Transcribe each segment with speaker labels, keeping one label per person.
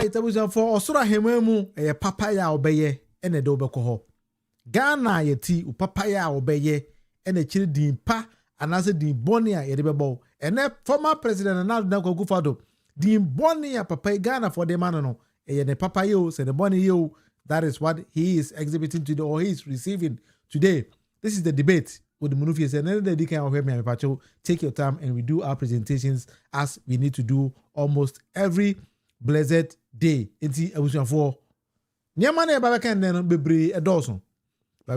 Speaker 1: right, abusan for osura hememu papaya obeye ene de obekọ Ghana yeti papaya obeye ene chiri din pa anase din boni a yede bebo ene former president Akuffo Addo din boni a papaya Ghana for the man no ne papaya o se the boni yo. That is what he is exhibiting today, or he is receiving today. This is the debate with the Munufie. Take your time and we do our presentations as we need to do almost every blessed day. But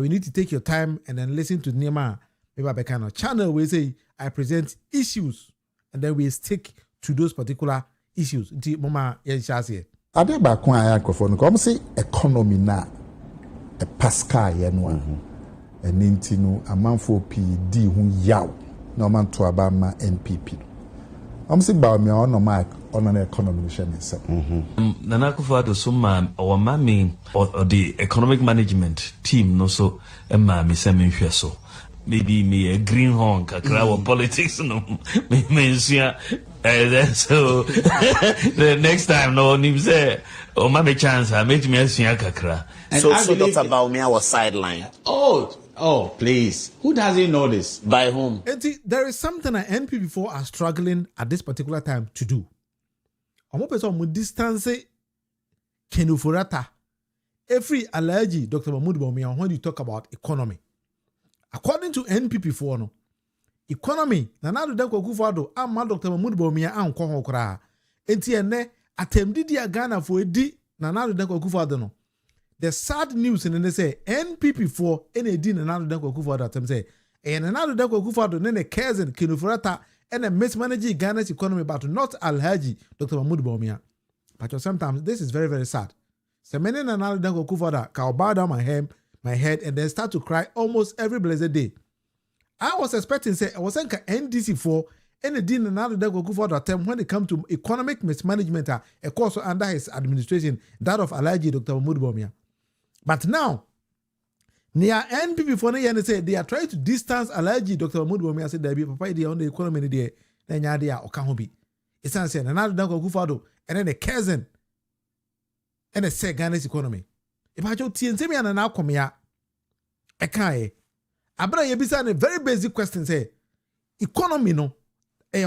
Speaker 1: we need to take your time and then listen to Nema channel where say I present issues and then we stick to those particular issues.
Speaker 2: Ade ba kwa ya Akuffo no kom say economy na e pascal ye no a enti no amanfo PD hu yaw na man to aba ma NPP am say ba me on ma on na economy shame se
Speaker 3: Nana Akuffo Addo so ma o ma me or the economic management team no so e ma me se me hwe so maybe me a greenhorn kakra or politics no me so the next time no nim say o ma me chance I make me asua kakra
Speaker 4: so Dr. Baumia was sidelined.
Speaker 5: Oh, please. Who doesn't know this?
Speaker 4: By whom?
Speaker 1: There is something that NPP4 are struggling at this particular time to do. Omo person mo distance Ofori Atta. Every allergy Dr. Baumia when you talk about economy. According to NPP4 no economy na nadu danko Akuffo Addo amma Dr. Baumia anko ho kra enti ene atemdidi a Ghana for edi na nadu danko Akuffo Addo no. The sad news in the say NPP4 in a din and another Akuffo Addo them say and another Akuffo Addo then a cousin Ofori Atta and a mismanaging Ghana's economy but not Alhaji Dr. Baumia. But sometimes this is very, very sad. So many and another Akuffo Addo can bow down my head and then start to cry almost every blessed day. I was expecting say I was saying NDC4 and a din and another Akuffo Addo attempt when it comes to economic mismanagement a course under his administration that of Alhaji Dr. Baumia. But now, near NPP for the say they are trying to distance Alhaji Dr. Baumia said there be papa idea on the economy there. Then yadia or can't it's not saying another Akuffo Addo and then a cousin and a say Ghana's economy. If I just see me and an outcome ya, I can't. Abra yebisa a very basic question say economy no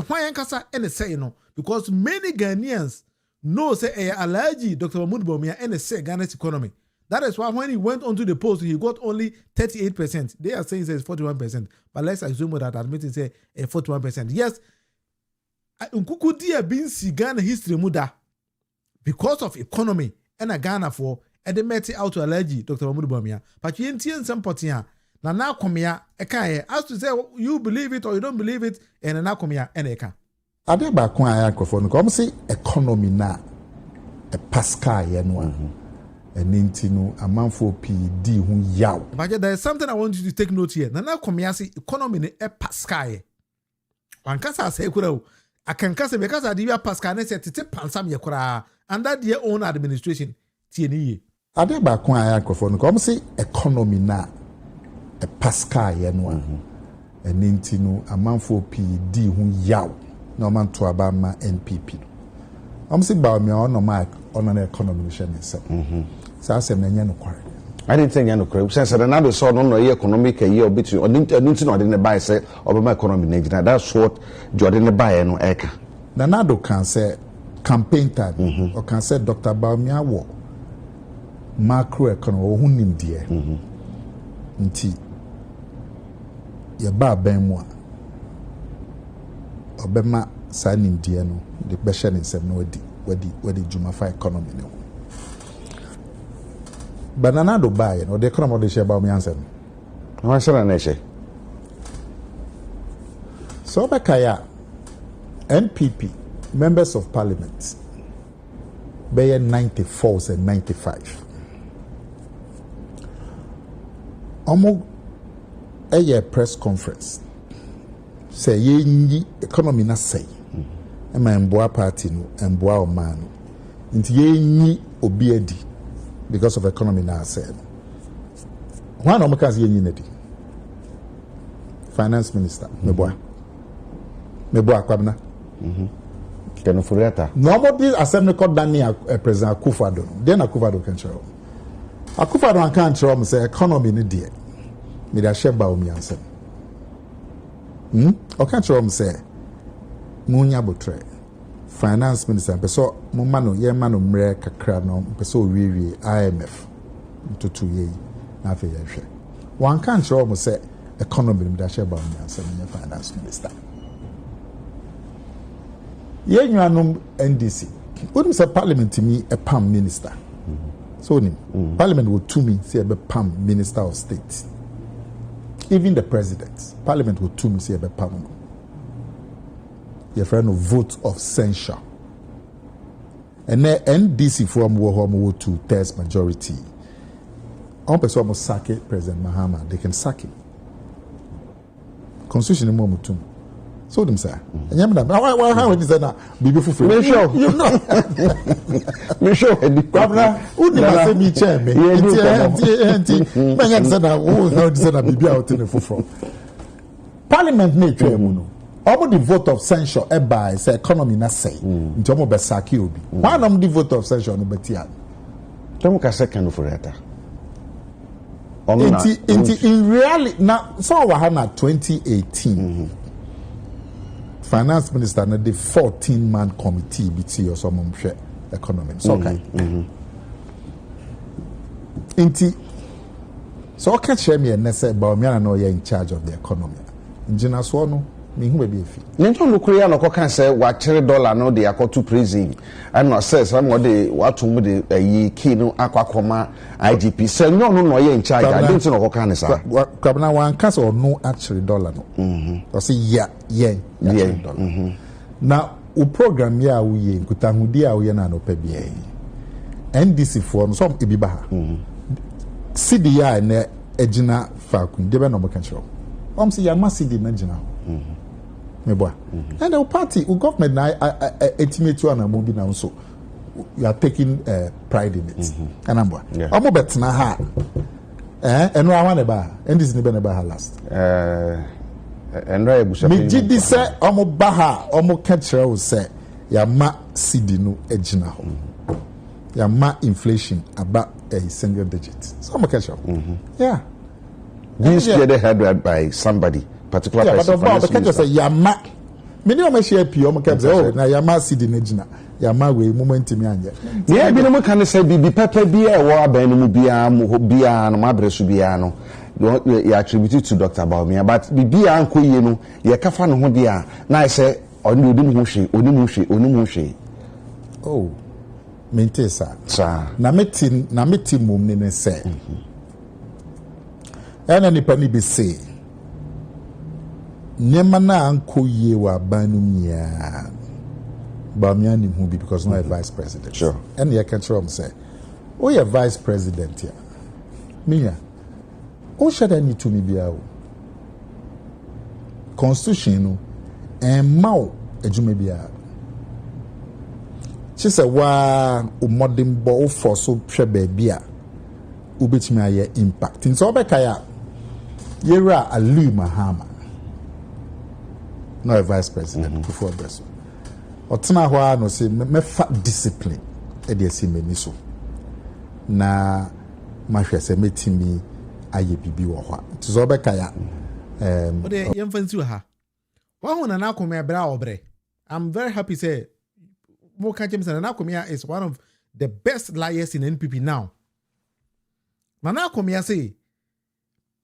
Speaker 1: why kasa and a say no because many Ghanaians know say Alhaji Dr. Baumia and a say Ghana's economy. That is why when he went onto the post, he got only 38%. They are saying it's 41%. But let's assume that admitting say 41%. Yes, Nkuku dia bin si Ghana history muda because of economy and a Ghana for and they met out to Alhaji Dr. Baumia. But you ain't some potia. Na now come here, as to say you believe it or you don't believe it, and now come here and eka.
Speaker 2: Ade ba kwa ya Akuffo no kom say economy na e pascal ye no and no amanfo PD hu yaw.
Speaker 1: But there is something I want you to take note here. Nana komiasi economy ne e pascal. Wankasa say kura I can kasa because I divya pascal ne say tete pansam ye kura under their own administration tieni.
Speaker 2: Ade ba kwa ya Akuffo no kom say economy na e pascal ye no no amanfo PD hu yaw. No man to aba ma NPP. Say ba me on my on an economy shame say. So I said, I
Speaker 5: didn't think you know. Since another saw no economic a year between or didn't know I didn't buy say or my economy next. That's what Jordan buy no eka.
Speaker 2: Nanado can say campaign time or can say Dr. Baumia wo macroeconomy or hunim dear. Nti ye ba ben mo obema signing dear no the beshan in sem no wadi Jumafa economy no. Banana do buy no the economy de share about me answer.
Speaker 5: No answer na she.
Speaker 2: So bakaya NPP members of parliament by 94 and 95. Omo a press conference say ye economy na say e ma mboa party no mboa o man nti ye nyi obi adi because of economy now said. One of my unity. Finance Minister, Meboa Kwabna.
Speaker 5: Can Ofori Atta.
Speaker 2: Nobody assembly called Daniel President Akuffo Addo. Then Akuffo Addo can show. Akuffo Addo can't show say economy ni dear. Me da share ba o mi answer. O can't show say munya botre. Finance minister peso mo mano ye mano mre kakra no peso wiwi IMF to 2 years na fe ye hwe. One can't show me say economy me da share ba o mi answer me finance minister. Ye nyanom NDC. Wouldn't say parliament to me a PAM minister. So parliament would to me say a PAM minister of state. Even the president, parliament would to me say a PAM. Your friend of vote of censure. And then NDC from Wohomo to test majority. On person must sack it, President Mahama, they can sack him. Constitution mo mutum. So them say. Why how is that now? Bibi fufu. Me show. You know.
Speaker 5: Me show.
Speaker 2: Governor, who did say me chair me? Enti. Me yan say na who how say na bibi out in fufu. Parliament na twa mu no. Omo the vote of censure e by say economy na say. Nti omo be saki obi. Why no the vote of censure no betia?
Speaker 5: Tomu ka second Ofori Atta.
Speaker 2: In reality now so we have na 2018. Finance minister na the 14-man committee between your some share economy. So okay. Inti so okay share me and say ba me na you in charge of the economy. Njina so no me hu be efi.
Speaker 5: Nento no kure ya no ko kan say wa $3 no de akoto prison. And no say some de watu mu de yi key no akwakoma IGP. Say no you in charge. I don't know ko kan say.
Speaker 2: Kabna wan kan say no $3 no. O say yeah. Now, o program ya we nkutahudi a we na no pa bia NDC for no some ebi ba ha CD ya na ejina fakun de be no kan chiro say ya ma CD na jina me boa and the party o government na estimate you na mo bi na so you are taking pride in it and am boa omo betna ha eno awan e ba NDC ne be ne ba ha last me jidi say omo baha omo kachira wo say ya ma CD no ejina ho ya ma inflation about a single digit so omo kachira yeah
Speaker 5: this year they had by somebody particular person
Speaker 2: but kachira say ya ma me ni omo share pi omo kachira na ya ma CD no ejina ya ma we moment mi anje
Speaker 5: yeah bi no mo kan say bi papa bi e wo aban no mu bia mo bia no ma bresu bia no you attribute to Dr. Baumia, but Bibi Uncle Yenu, Yakafan Hodia, now I say, Onimushi. Oh, Mintesa, sir. Nameti Mumine say. And any penny be say, Nemana Uncle Yewa Banumia Bamiani Mubi because no vice president. Sure.
Speaker 2: And the control say, oh, you're vice president here. Mia. O shada ni to me bia o constitution no ma o adwuma bia chi se wa o modern bo o force hwe ba bia o betimi aye impact nso obeka ya yera Ali Mahama no vice president before breso otena ho no say me fa discipline e dey see me ni so na ma hwe se metimi aye bibi wo ho tizo beka ya
Speaker 1: ode yemfansi ha wa hu na akome abra obre. I'm very happy say mo ka James na akome is one of the best liars in NPP now. Na akome say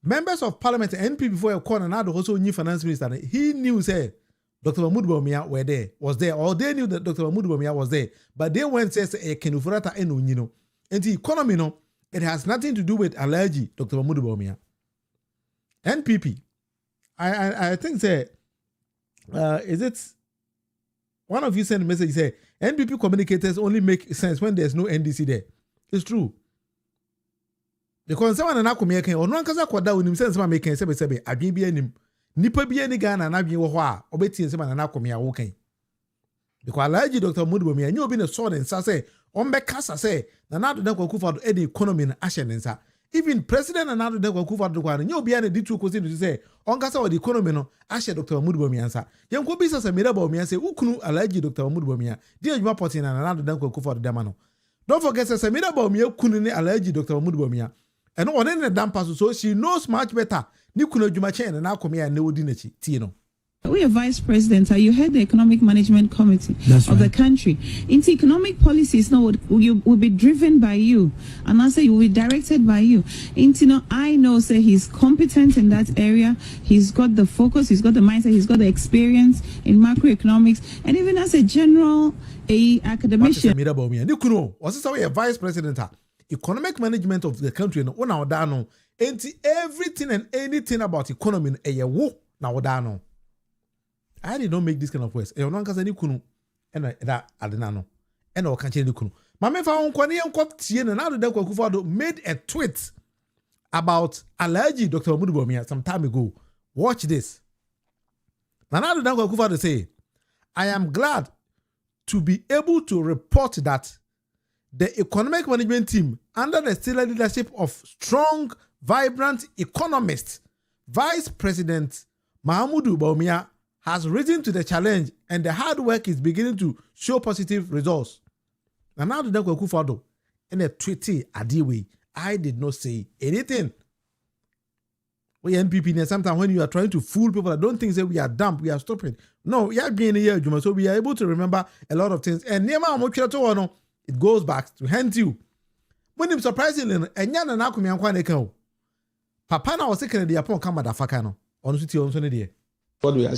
Speaker 1: members of parliament NPP before a corner now also new finance minister he knew say Dr. Mahmoud Bawumia was there or they knew that Dr. Mahmoud Bawumia was there but they went say Ofori Atta eno nyino and the economy no it has nothing to do with allergy, Dr. Mahmoud Bawumia. NPP, I think say, is it one of you sent a message say NPP communicators only make sense when there's no NDC there. It's true. Because someone na come here or no kasa kwada unim sense ma make sebe adwen bi anim. Nipa bi ani Ghana na adwen wo ho a obeti nsema na come here wo kan. Because allergy Dr. Mahmoud Bawumia nyo bi na so den sa say on be kasa say na do Akuffo Addo the economy na ahye nensa even President and Addo Akuffo Addo kwani nyo bia na di tu kosi no say onkasa wo the economy no ahye Dr. Mahmood Bawumia nsa yenko bi sasa mera Bawumia say ukunu Alhaji Dr. Mahmood Bawumia di adwuma porting na Addo Akuffo Addo dema no. Don't forget say mera Bawumia kunu ni Alhaji Dr. Mahmood Bawumia and one in the dampa so she knows much better ni kunu adwuma chen na akome ya na odi na chi tie no.
Speaker 6: We are vice president. You head the economic management committee of the country. Into economic policies now will be driven by you, and I say will be directed by you. Into I know say he's competent in that area. He's got the focus. He's got the mindset. He's got the experience in macroeconomics, and even as a general academician.
Speaker 1: Was this a vice president? Economic management of the country. No, now dano. Into everything and anything about economy. Now dano. I did not make this kind of words. E onanka ni kunu ena da adena no. Ena o kanche ni kunu. Mama fa onkwane yenkop tie na Addo Akuffo Addo made a tweet about Alhaji Dr. Mahmood Bawumia some time ago. Watch this. Na Addo Akuffo Addo say, I am glad to be able to report that the economic management team under the stellar leadership of strong, vibrant economist, Vice President Mahmood Bawumia has risen to the challenge and the hard work is beginning to show positive results. And now the Akuffo Addo in a tweet Adiwe, I did not say anything. We NPP sometimes when you are trying to fool people, I don't think that we are dumb, we are stupid. No, we are being here, so we are able to remember a lot of things. And it goes back to hand you. When him surprisingly, and yana na kumi ankwa nekao. Papa na was second the upon come motherfucker no. On suti on sonne
Speaker 7: what we are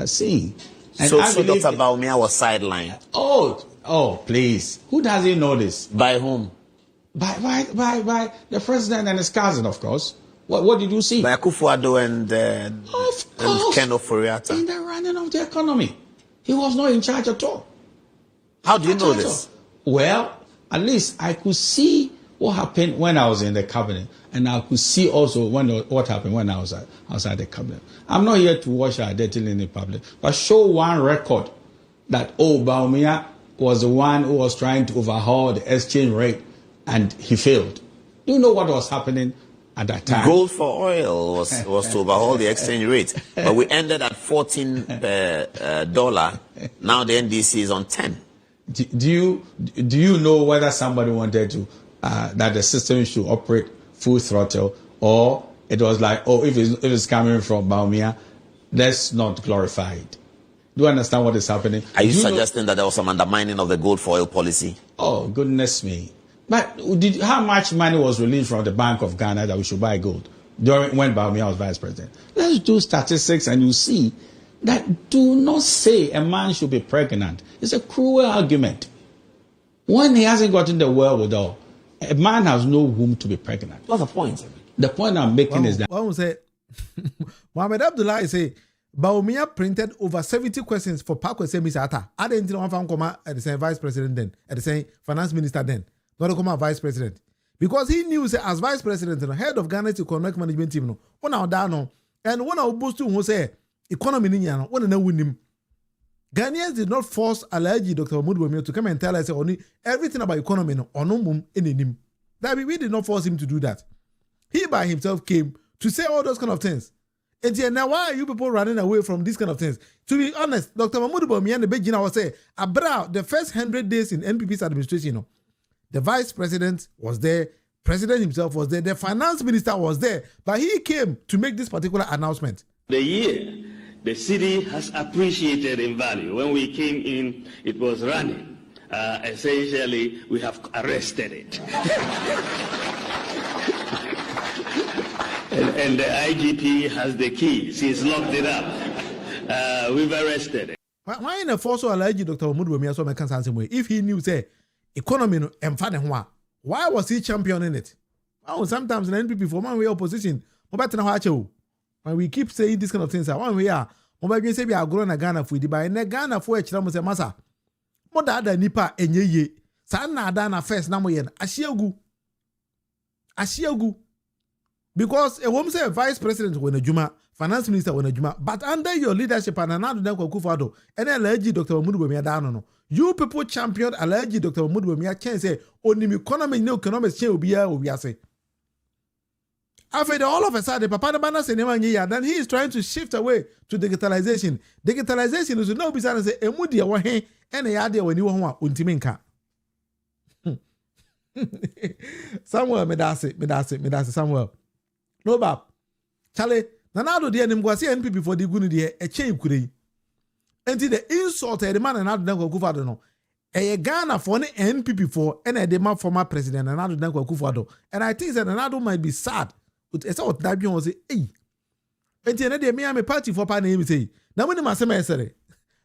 Speaker 7: seeing. And
Speaker 4: so Dr. Bawumia was sidelined.
Speaker 7: Oh, please. Who doesn't know this?
Speaker 4: By whom?
Speaker 7: By the president and his cousin, of course. What did you see?
Speaker 4: By Akuffo Addo and Ken Ofori Atta.
Speaker 7: In the running of the economy. He was not in charge at all.
Speaker 4: How do you know this?
Speaker 7: Well, at least I could see what happened when I was in the cabinet, and I could see also what happened when I was outside the cabinet. I'm not here to wash our dirty in the public, but show one record that Bawumia was the one who was trying to overhaul the exchange rate, and he failed. Do you know what was happening at that time?
Speaker 4: Gold for oil was to overhaul the exchange rate, but we ended at $14 dollar. Now the NDC is on 10.
Speaker 7: Do you know whether somebody wanted to that the system should operate full throttle, or it was like, if it's coming from Bawumia, let's not glorify it? Do you understand what is happening?
Speaker 4: Are you suggesting that there was some undermining of the gold for oil policy?
Speaker 7: Oh, goodness me. But how much money was released from the Bank of Ghana that we should buy gold when Bawumia was vice president? Let's do statistics and you see that do not say a man should be pregnant. It's a cruel argument. When he hasn't gotten the wherewithal, a man has no room to be pregnant.
Speaker 4: What's the point?
Speaker 7: The point I'm making is that...
Speaker 1: One say, Mohamed Abdullah say, Bawumia printed over 70 questions for Parkway say Mr. Atta. I didn't know if I'm at the same vice president then, at the same finance minister then, not come vice president. Because he knew say, as vice president, head of Ghana's economic management team, one out down, and one of those two who say, economy ninyano, one and win him. Ghanaians did not force Alhaji Dr. Mahmood Bawumia to come and tell us only everything about economy or no mum in him. That we did not force him to do that. He by himself came to say all those kind of things. And now why are you people running away from these kind of things? To be honest, Dr. Mahmood Bawumia and the Beijing was say, about the first 100 days in NPP's administration, the vice president was there, president himself was there, the finance minister was there, but he came to make this particular announcement.
Speaker 8: The year the city has appreciated in value. When we came in, it was running. Essentially, we have arrested it. and the IGP has the keys. He's locked it up. We've arrested it.
Speaker 1: Why in a force or Alhaji Dr. Mahmood Bawumia so make sense way? If he knew say economy no emfa, why was he championing it? Well, sometimes in NPP for one way opposition, when we keep saying this kind of things, one way are we say we are growing a Ghana for the by Ghana for a children say masa. More than nipa enye sana dana first na moyen ashiagu because a woman say vice president when a juma, finance minister when a juma, but under your leadership and another Akuffo Addo and Alhaji Dr. Mahmood Bawumia down no. You people championed Alhaji Dr. Mahmood Bawumia can say only economy no economics change obi say. After all of a sudden, Papa Nabana say then he is trying to shift away to digitalization. Digitalization is no business say emudia wa he and a idea when you want untiminka. Somewhere medase somewhere. No bab. Charlie, nanado dia nimgwasi NPP for the guni dia a chain kure. Enti the insult the man and Akuffo Addo no. Ghana for the NPP for and a demand former president and Akuffo Addo. And I think that Nanado might be sad. It's all that you say, hey. Enti de me am a party for pan name say. Na when ma say me say.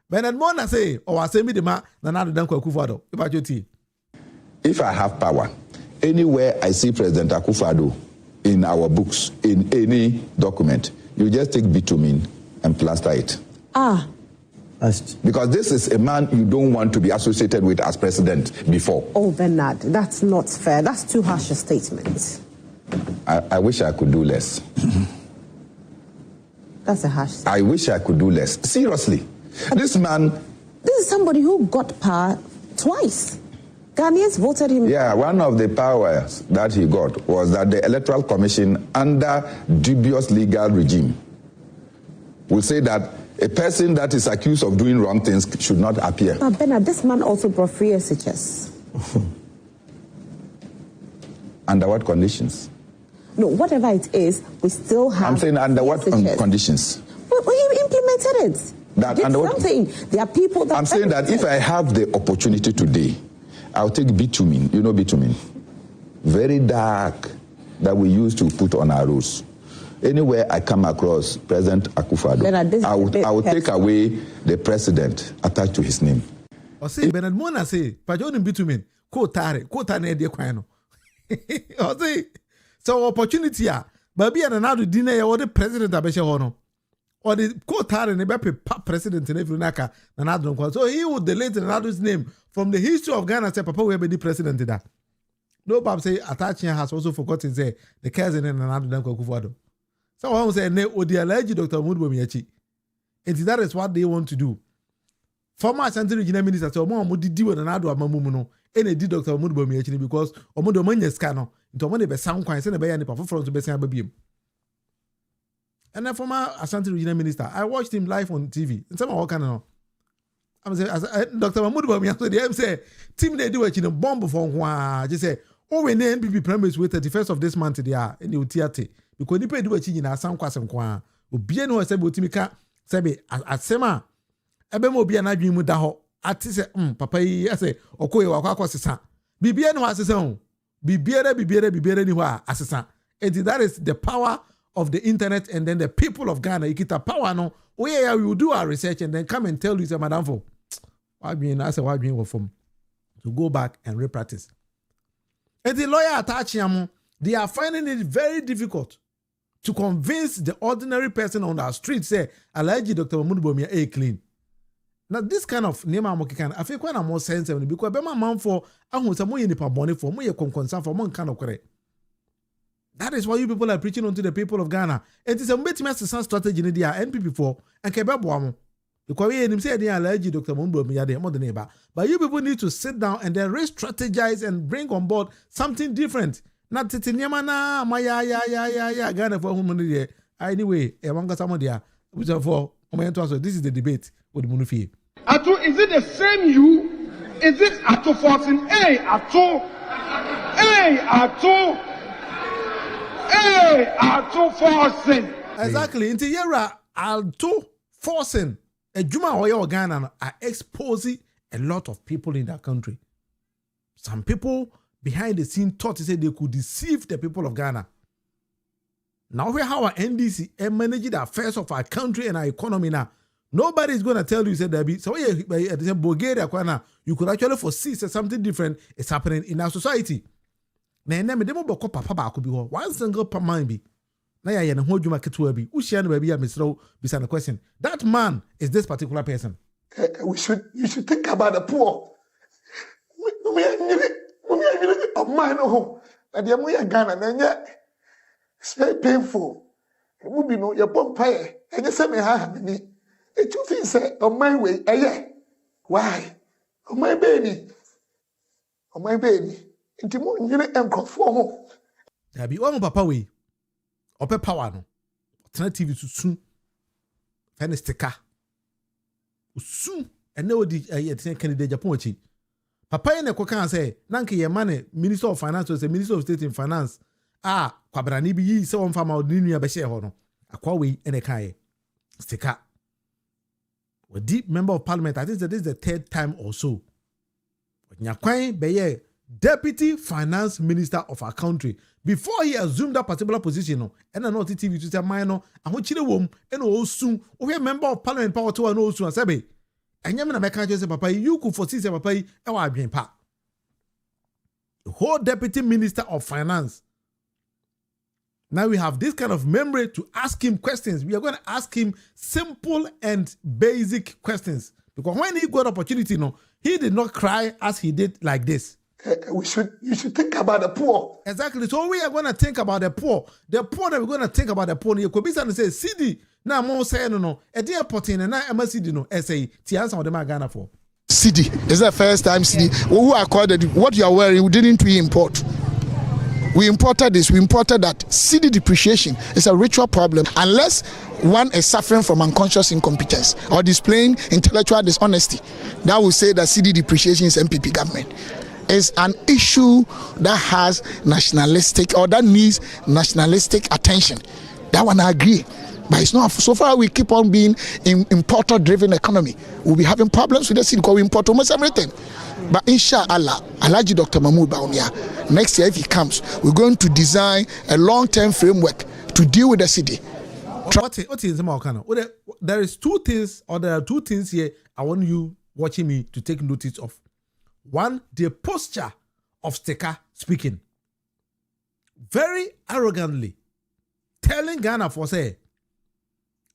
Speaker 1: Bernard Mona say or say me the man Nanado Akuffo Addo. About your tea.
Speaker 9: If I have power, anywhere I see President Akuffo Addo in our books, in any document, you just take bitumen and plaster it. Because this is a man you don't want to be associated with as president before.
Speaker 10: Oh, Bernard, that's not fair. That's too harsh a statement.
Speaker 9: I wish I could do less.
Speaker 10: That's a harsh statement.
Speaker 9: I wish I could do less. Seriously. This man...
Speaker 10: This is somebody who got power twice. Ghanaians voted him.
Speaker 9: Yeah, one of the powers that he got was that the Electoral Commission, under dubious legal regime, will say that a person that is accused of doing wrong things should not appear.
Speaker 10: But Bernard, this man also brought free SHS.
Speaker 9: Under what conditions?
Speaker 10: No, whatever it is, we still have.
Speaker 9: I'm saying under what conditions?
Speaker 10: We implemented it.
Speaker 9: That under what?
Speaker 10: There are people that.
Speaker 9: I'm saying that if I have the opportunity today, I'll take bitumen. You know bitumen? Very dark that we use to put on our roads. Anywhere I come across President Akuffo Addo, I will take away the president attached to his name.
Speaker 1: Or say Bernard Mona say, Pajon bitumen, quota ne de kwano. Or say, so opportunity baby and another dinner or the president abeshe hono. Or the quota and the president in every naka another. So he would delete another's name from the history of Ghana. Say Papa will be the president that. No Bob say Atta Akyea has also forgotten say the cousin and another Akuffo Addo. Someone say ne odi Dr. Munufie. And that is what they want to do. Former Ashanti Regional Minister say omo didi we na ado amamumu no ene di Dr. Munufie because omo do manya ska no into omo de be sound kwan say na be ya ne pa for to be san babiem. And then former Ashanti Regional Minister, I watched him live on TV. And some what kind of I'm say Dr. Munufie so they say team they do it in a bomb for one just say oh when the NPP premise with 31st of this month they are in the theater. Because nipa do achi nyina asam kwasem kwa obie no se be otimi ka se be asema ebe mo obie na adwen mu da ho ati se papa yi ase okoye wakwa kwasesa bibie no asesa ho bibiere ni ho asesa. And that is the power of the internet and then the people of Ghana ikita power no we will do our research and then come and tell you say madam for wadwen ase wadwen wo form to go back and repractice. And the lawyer Atta Akyea they are finding it very difficult to convince the ordinary person on the street say Alhaji Dr. Munufie a clean. Now this kind of name amokikan I feel quite more sensitive because be man for ahun say mo ye nipa bone for mo ye concern for mo kind of correct. That is why you people are preaching unto the people of Ghana. It is a betime assistance strategy in the NPP for and kebe bo am. Because we him say dey Alhaji Dr. Munufie dey more than neighbor. But you people need to sit down and then re-strategize and bring on board something different. Not titinyama na ya Ghana for whom there. Anyway, e wanga some there. For this is the debate with Munufie.
Speaker 11: Atto, is it the same you? Is it Atto forcing? Hey, Atto forcing.
Speaker 1: Exactly. Into yera Atto forcing. A Juma or Ghana are exposing a lot of people in that country. Some people behind the scene thought they could deceive the people of Ghana. Now we have our NDC and manage the affairs of our country and our economy now. Nobody is going to tell you say there be so Bulgaria you could actually foresee something different is happening in our society. One single per mind be. We question. That man is this particular person.
Speaker 11: You should think about the poor. It's very painful. It would be no your bumpire. And you say me me. It you feel say on my way. Why? On my baby. On my baby. Into more you ain't conform.
Speaker 1: There be one papa way. Ope power no. Tena TV to soon. Fene sticker. Soon. And no di candidate Japan chi. Papa yene kwa kan say nanke ye mane Minister of Finance or say Minister of State in Finance. Kwabrani bi yi se won fama odinu ya be share ho no. Akwa we ene kan sticker. A deep member of parliament, I think that this is the third time or so. Nyakwan Beye, deputy finance minister of our country, before he assumed that particular position, and I know TV to say minor, I want you to wom, and all soon, we a member of parliament power to an old soon, Sabe. And Yaman American say, Papa, you could foresee Papa, and I being pa. The whole deputy minister of finance. Now we have this kind of memory to ask him questions. We are going to ask him simple and basic questions. Because when he got opportunity, he did not cry as he did like this.
Speaker 11: You should think about the poor.
Speaker 1: Exactly. So we are going to think about the poor. The poor that we're going to think about the poor. You could be saying, CD. Now, more saying, no. A dear potting and I am a CD, no. Essay. Tiansa or the Magana for.
Speaker 11: CD. It's the first time CD. Who accorded what you are wearing, we didn't we import. We imported this, we imported that. CD depreciation is a ritual problem unless one is suffering from unconscious incompetence or displaying intellectual dishonesty. That will say that CD depreciation is MPP government. It's an issue that has nationalistic or that needs nationalistic attention. That one I agree. But it's not, so far we keep on being in importer-driven economy. We'll be having problems with the CD because we import almost everything. But inshallah, Alhaji Dr. Mahmoud Bawumia, next year if he comes, we're going to design a long-term framework to deal with the city.
Speaker 1: There is two things, or there are two things here I want you watching me to take notice of. One, the posture of Steka speaking. Very arrogantly telling Ghana for say,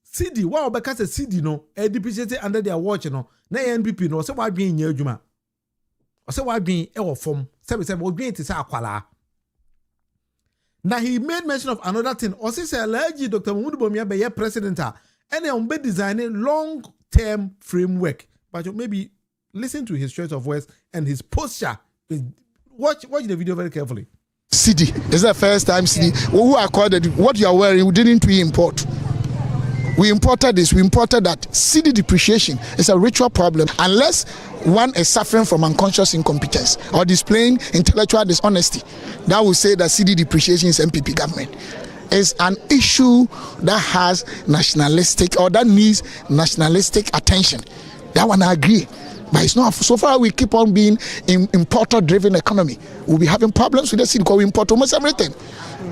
Speaker 1: CD, wow, because a CD no, a depreciated under their watch, no, na NPP no, so why being near Juma? Or so why being our form, 77 will be to say Akwala. Now he made mention of another thing. Or say Alhaji Dr. Mahmoud Bawumia be president, and they be designing long-term framework. But maybe listen to his choice of words and his posture. Watch the video very carefully.
Speaker 11: CD. It's the first time CD. Who accorded what you are wearing, we didn't we import. We imported this, we imported that. CD depreciation is a ritual problem unless one is suffering from unconscious incompetence or displaying intellectual dishonesty. That will say that CD depreciation is MPP government. It's an issue that has nationalistic or that needs nationalistic attention. That one I agree. But it's not, so far we keep on being in importer-driven economy. We'll be having problems with the city because we import almost everything.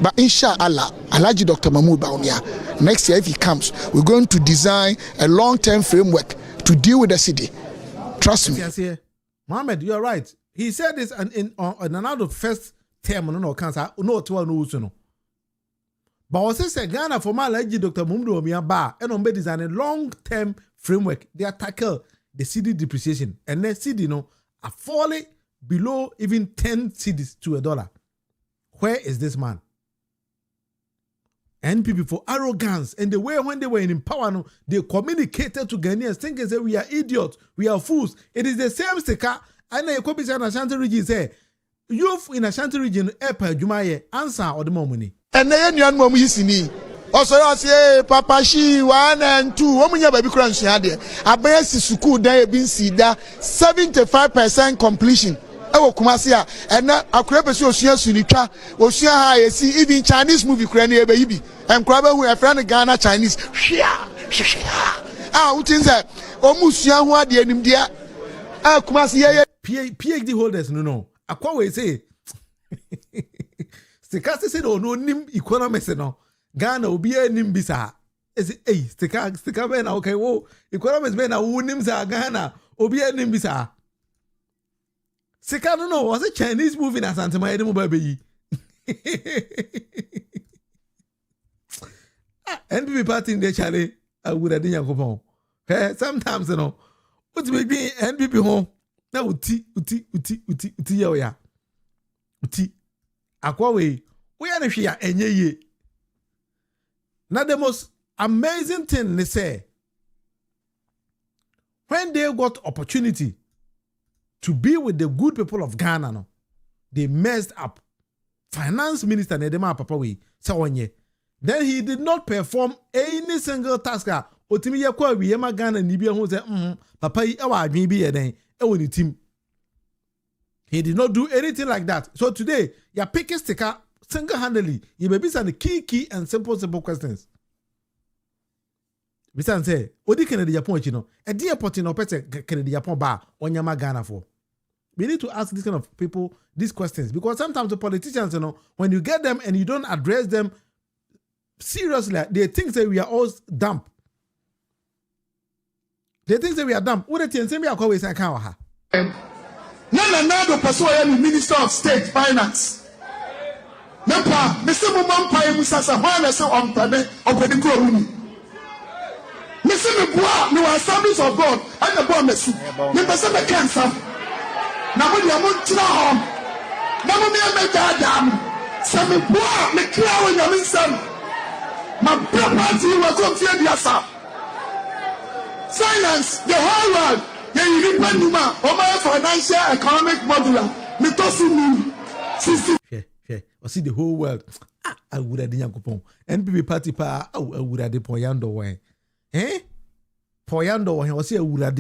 Speaker 11: But inshallah, Alhaji Dr. Mahmoud Bawumia, next year if he comes, we're going to design a long-term framework to deal with the city. Trust me.
Speaker 1: Yes. Mohammed, you're right. He said this in another first term, no cancer, no to no. But what says Ghana for my Alhaji Dr. Mahmoud Bawumia bar and on design a long-term framework. They tackle the CD depreciation, and then CD are falling below even 10 cedis to $1. Where is this man? NPP for arrogance and the way when they were in power, they communicated to Ghanaians thinking that we are idiots, we are fools. It is the same sticker. I know you could be in Ashanti region say, youth in Ashanti region, Epa Jumaye, answer or the more money.
Speaker 11: And then you mom yisini. Also, I say, Papa, she 1 and 2. Woman, your baby crunch here. I bet school there been see that 75% completion. Oh, Kumasia, and now I create a social sunica, or see how I see even Chinese movie cranny baby, and Crabber who are friend Ghana Chinese. Ah, what is that? Almost young one, the India. Ah, Kumasia,
Speaker 1: PhD holders, no. Aqua say, Stikasi said, oh, no, nim economics, no. Ghana will be a nimbisa. Is it a sticker man? Okay, whoa, economics men are who names are Ghana, will be a nimbisa. Sika no was a Chinese movie in Santa Maria baby. NPP party in the Charlie, I would have done go. Sometimes what's maybe NPP home now uti ya uti akwa we are the share enye. Now the most amazing thing they say when they got opportunity to be with the good people of Ghana, they messed up. Finance minister Nedema Papa we say Then he did not perform any single task. Otimi ye kwa wi yema Ghana ni bia hu say papa yi ewa adwen bi ye den ewo ni team. He did not do anything like that. So today, you are picking sticker single-handedly. You may be saying key and simple questions. We say, "Odi Kennedy Japan, you know, a dear potting or pet Kennedy Japan bar on Yama Ghana for." We need to ask this kind of people these questions because sometimes the politicians, you know, when you get them and you don't address them seriously, they think that we are all dumb. They think that we are dumb. What the thing we are always saying, "Kawaha."
Speaker 11: Nana Nado Pasoya, Minister of State Finance. Nepa, Mr. Mumpa Musasa, Hana so on Pame, Opedico. Mr. Mugua, no assemblies of God, and the bomb Messi. Nepa the cancer. Namu Yamutra home. Namu Madam. Sami Bua, McCloud and Yaminson. My property was confused yourself. Silence, the whole world. Financial economic modular.
Speaker 1: I see the whole world. I would have done coupon. NPP party pa. I would have poyando way. Poyando way. I see a would have.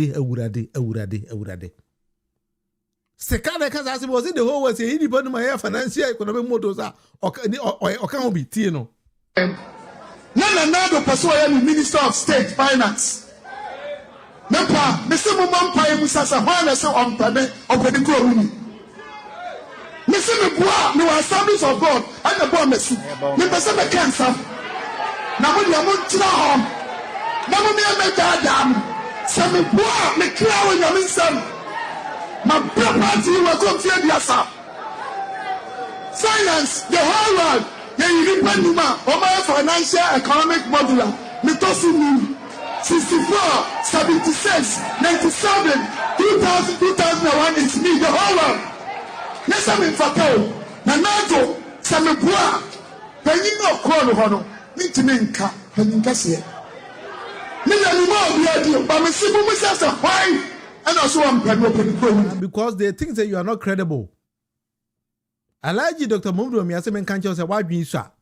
Speaker 1: Sekada because I was in the whole world. Say anybody my financial economic models or can be Tino.
Speaker 11: Nana Pasoya, Minister of State Finance. Nepa, Mr. Mumpa Musasa, Hana so on Pame, Opedico. Mr. Mugua, no assemblies of God, and the bomb Messi. Nepa the cancer. Namu Yamutra home. Namu Madam. Sami Bua, McCloud and Yaminson. My property was confused yourself. Silence, the whole world. Financial economic modular. 64, 76, 97, 2000, 2001 is me, the whole world. Yes, I'm in Fatao. Nanato, Samepua, Penino Kono, Nitinka, Penincasia.
Speaker 1: Because they think that you are not credible. I like you, Dr. Mundu, me asem can't say why being shot.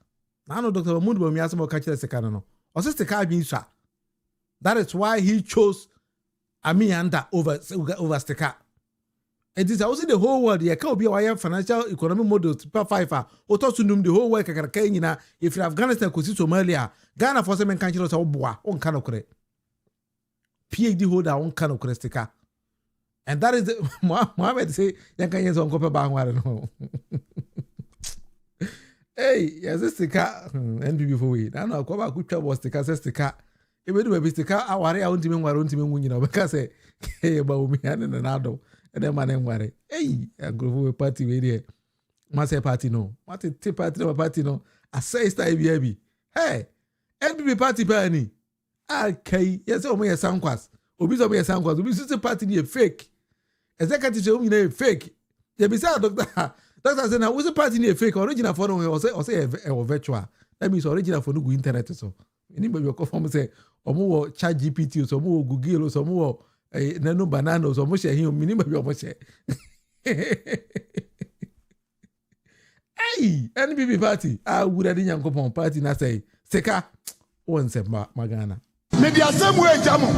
Speaker 1: I know Dr. Mundu, me asem catch the second. Or sister car being shot. That is why he chose Amianda over Stika. It is also the whole world. You can't be a financial economic model per 5. Or to num the whole world. If Afghanistan could see Somalia, Ghana for some country or boa on kind of correct. PhD holder on kind of correct. And that is the Mohammed say, Yankans on Copper Bang. Hey, yes, this Stika. And before we, I know Copa could trouble Stika, says Stika. Ebe do be stika aware a ontime nware ontime nwunyina because say hey ba omi ane na nado e dem man nware hey agrofo party we there mase party no what a party no party no asay style bi hey NPP party pa ni okay yes o me sankwas obi so me sankwas obi so party ni fake executive say o mi na fake ye be say doctor say na we party ni fake original for no o say virtual that means original for no go internet so anybody will confirm say omo chat GPT so omo Google so omo nano banana so omo share him minimum be omo share hey NPP party would have Yankopon party na say seka won se magana
Speaker 11: me the same way jamo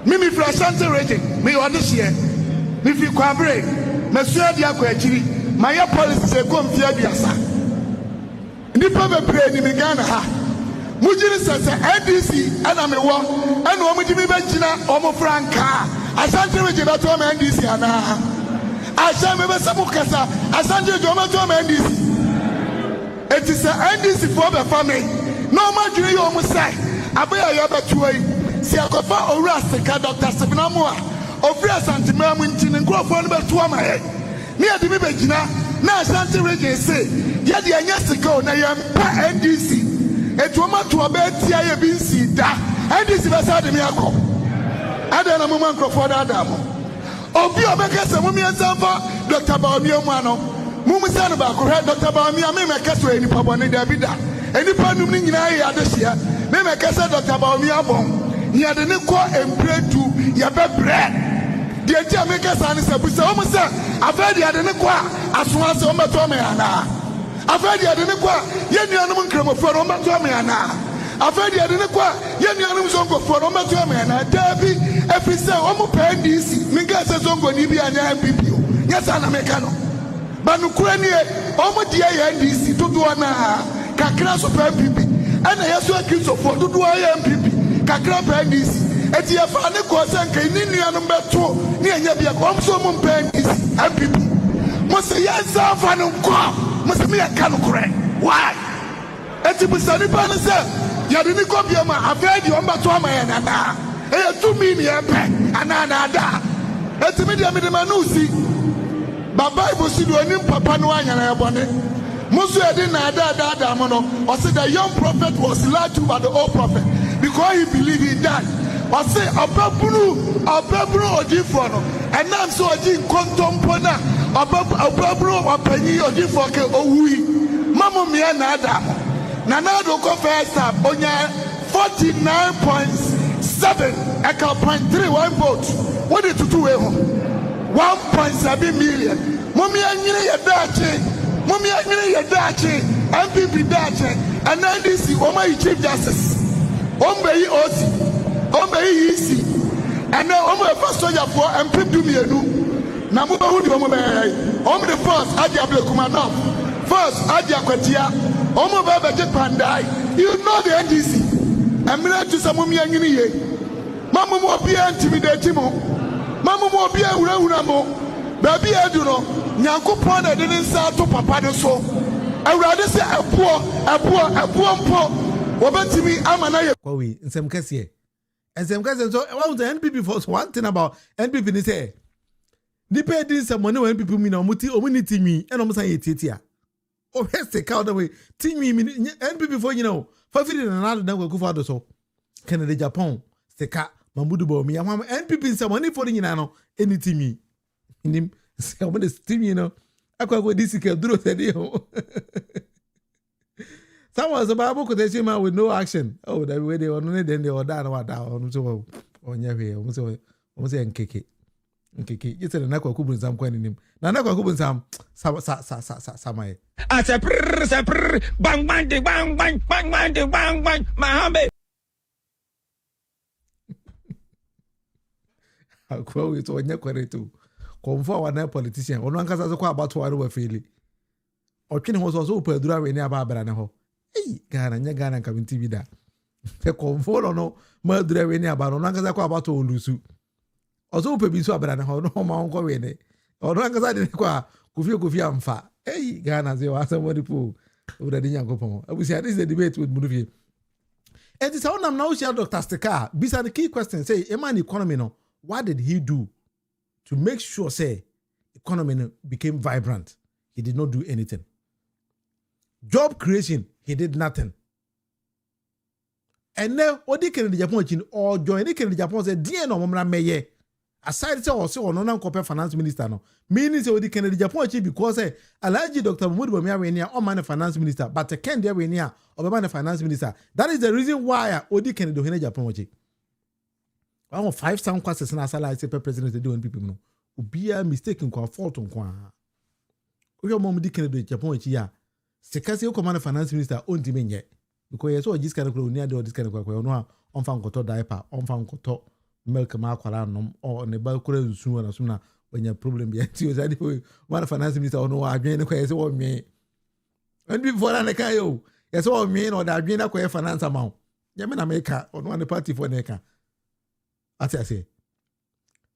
Speaker 11: me frashante rating me on this year me fi kwabre me so dia kwa akiri my policy say come fi abiasa nipa be pray ni me Ghana ha Mujiri says NDC and I'm a war and Omujimi Benchina Omo Franca. I sent him to NDC and I shall remember Samukasa. I sent you to NDC. It is an NDC for the family. No matter you almost say, I bear your battery. See, I could find a rascal Dr. Sabinamua of Ria Santimamuntin and grow for number 2 of my head. Near the Benchina, now Santi Reggae say, yet the Yasiko, now I am NDC. Etoma to abet tia BC da and this is beside me ako adana mo microphone adam obi obeka se mo mi ansamfa Dr. Baomi omano mo mu sa no ba ko Dr. Baomi me meka so eni pabone da bi da eni panum ni nyina ya adehia me meka se Dr. Baomi abon ya de ne ko empredu ya bebre de tia meka sa ne se busa o mo se afedi ya de ne ko aso aso o meto me ana afedi ade ne kwa ye nuanum nkramofo no mato me ana afedi ade ne kwa ye nuanum zonkofo no mato me ana dabi efise omo pa ndisi minga se zonko ni bi anya MPP o nyesa na meka no banu kura ni omo die ye ndisi dodo na kakra so pa MPP ana yeso akisofo dodo ya MPP kakra pa ndisi eti ya fa ne ko sanka ni nuanum beto ni anya bia ko so mo pa ndisi MPP mo se yensa fa no kwa mo se me ya ka no kure why eti busani pa ne se ya de ni ko bia ma afedi o mba to ama ya na na e tu mi ni epe ana na da eti me dia me de manusi ba bible si do ni papa no anya na ebone musu e de na da mo no o say the young prophet was lied to by the old prophet because he believed he died. I say ababuru odifo no enam so oji nkontompo na ababuru apanyi odifo ke owui mamu me na adam na do ko first up onya 49.7 eka 0.31 vote what did to do we ho 1.7 million mummy anyire ye dache MPP dache and NDC o my chief justice ombeyi osi ombeyi isi and now omo first soldier for MPP do me enu na mo hu di omo be omo the first Adia Blekuma now first Adia Kwatia omo be je pandai you know the NDC emira to some mummy anyire ye mamu mo bia intimidate mo mamu mo bia wura mo baby edu no nyankopon na de nsa to papa de so awurade se epo mpo wobetimi amana ye
Speaker 1: kwawi nsem kase so what the NPP for one thing about NPP ni say nipa di nsem money when NPP mi na omuni tinwi e no msan ye tietia o heste ka the way tinwi NPP for for fidi na na Akuffo Addo so Canada Japan seka mamudu bo mi amam NPP nsem money for nyina no eni tinwi nim se omo de tinwi no akwa this ke duro tedi ho. Someone's a Bible quotation man with no action. Oh, that way they only then they were down what down. So on your way, almost say nkeke. You said na kwa kubun sam kwani nim. Na kwa kubun sam samai.
Speaker 12: Asa prr bang mahambe.
Speaker 1: Akwa we to onya kware to. Komfo wa na politician. Ono ankasa so kwa about wa we feel. Otwene ho so pa dura we ni ababra ne ho. Hey, Ghana nka TV da. Te konfolo no ma dure we ni abaro no ankasa kwa abato olusu. Ozo pe bi so abara ne ho no ma onko we ne. Ono ankasa de kwa kofi amfa. Hey, Ghana say wa somebody po. Ura di Nyankopon. Abusi this is the debate with Munufie. And this how nam now share Dr. Stika. Bisa the key question say, Eman economy no, what did he do to make sure say economy became vibrant? He did not do anything. Job creation, he did nothing. And now, what they can Japan or join the Japan said, dear no mamma meye. Aside say or so non compare finance minister no. Meaning say the Kennedy Japan because Alhaji Dr. Munufie we near on man finance minister, but the Ken there we near or man finance minister. That is the reason why Odi Kennedy do Japan wachi. One 5 sound questions na sala say president do people no. Obi a mistake nko fault nko a. Oyo mom di Kennedy Japan wachi ya. Sekasi command finance minister on dimenye because yes or this kind of near this kind of no on fan koto diaper on fan koto milk ma kwala no or ne ba kura nsu na so na when your problem be ti o sadi one finance minister no adwen ne kwa yes o me and before na kai yo yes o me no da adwen na kwa finance amount ya me na make on one party for neka ati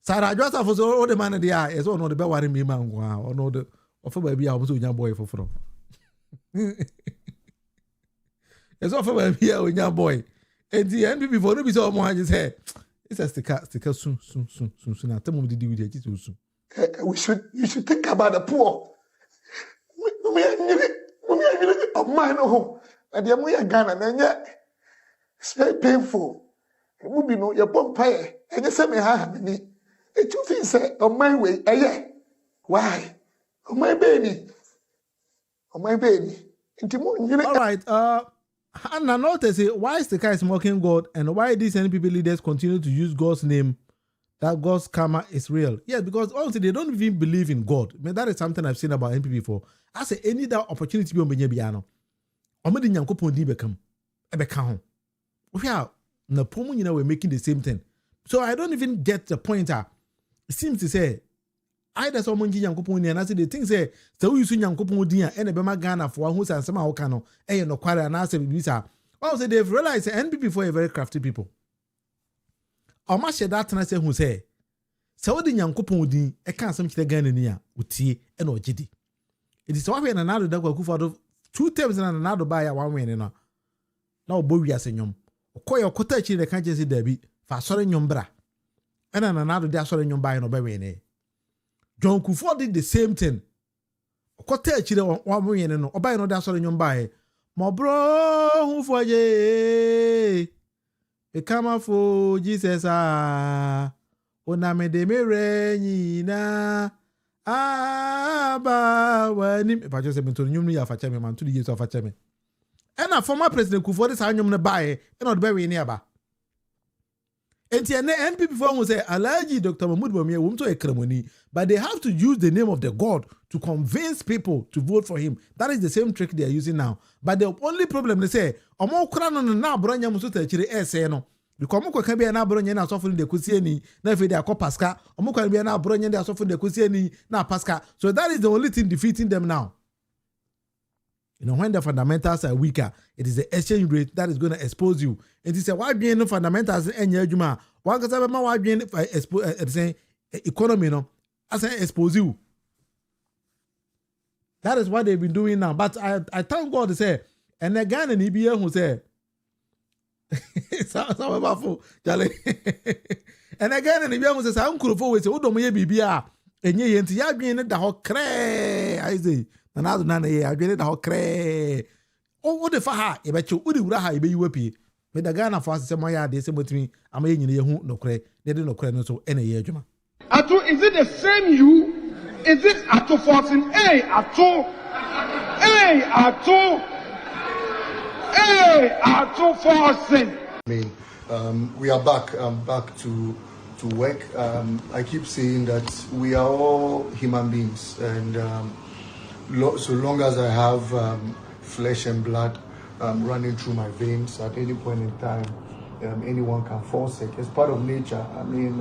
Speaker 1: Sarah Joseph for so the man there yes o no the be worry me man go o no the offer ba bia o so nya boy for it's all for here when your boy. And the end before no be so more just say it's a sticker soon. I tell mom to do with it soon.
Speaker 11: You should think about the poor. Of mine home. And the Amuya Ghana and yet it's very painful. It would be no your bumpire. And you say me have me. It two things say on my way. Why? On my baby. All right. And I notice why is the guy smoking God and why these NPP leaders continue to use God's name
Speaker 1: that God's karma is real. Yes, because honestly, they don't even believe in God. I mean, that is something I've seen about NPP before. I say any that opportunity be on Benyabiano. Omedi Nyankopon di become ebeka ho. Ohia na pomu nyina we're making the same thing. So I don't even get the point. It seems to say either someone Nyankopon ni and I say the thing say so we use Nyankopon di and ebema Ghana for who say ansema ho ka no e no kware and I say bibisa. Also they've realized NPP for a very crafty people. Oma she that na say who say so we Nyankopon di e kan asem kire Ghana ni a utie e na ogidi. It is why na na do Akuffo Addo 2 times na na do buy one win no. Na obo wi asenyom. Okoye okota chi de kan je say dabi fa sore nyom bra. E na na do de asore nyom buy no be win e. John Akuffo did the same thing. Okota chi de one win no obuy no de asore nyom buy. Mo bro hu foje. E kama fo Jesus ah. Ona me de mere nyina. Aba wani if I just say to nyum ya facha me man to the Jesus of facha me. And a former president Akuffo this anyum na buy e no be we ni aba. Enti ene NPP for who say Alhaji Dr. Mahmood Bawumia wum to ekremoni, but they have to use the name of the God to convince people to vote for him. That is the same trick they are using now. But the only problem they say omo kura no na abronya muso ta chire ese no. Because omo kwa bia na abronya na asofo de kusie ni na fe de akopaska omo kwa bia na abronya de asofo de kusie ni na paska. So that is the only thing defeating them now. You know, when the fundamentals are weaker, it is the exchange rate that is going to expose you. And it is why being no fundamentals and juma. One can say why being economy no as I expose you. That is what they've been doing now. But I thank God to say, and again an EBA who say and again an EBA who says I'm cool for we say Udo me bibia and ye enti ya being the whole cray I say. And I don't know, I get it how cray. Oh, what the faha? I bet you would have a baby whippy. But the Ghana for some my they say with me, I'm a who no cray. They didn't know cray no so any year, Juma.
Speaker 12: Atto, is it the same you? Is it Atto 14? Hey, Atto! Hey, Atto! Hey, Atto 14!
Speaker 13: We are back. Back to work. I keep saying that we are all human beings and so long as I have flesh and blood running through my veins at any point in time, anyone can fall sick. It's part of nature. I mean,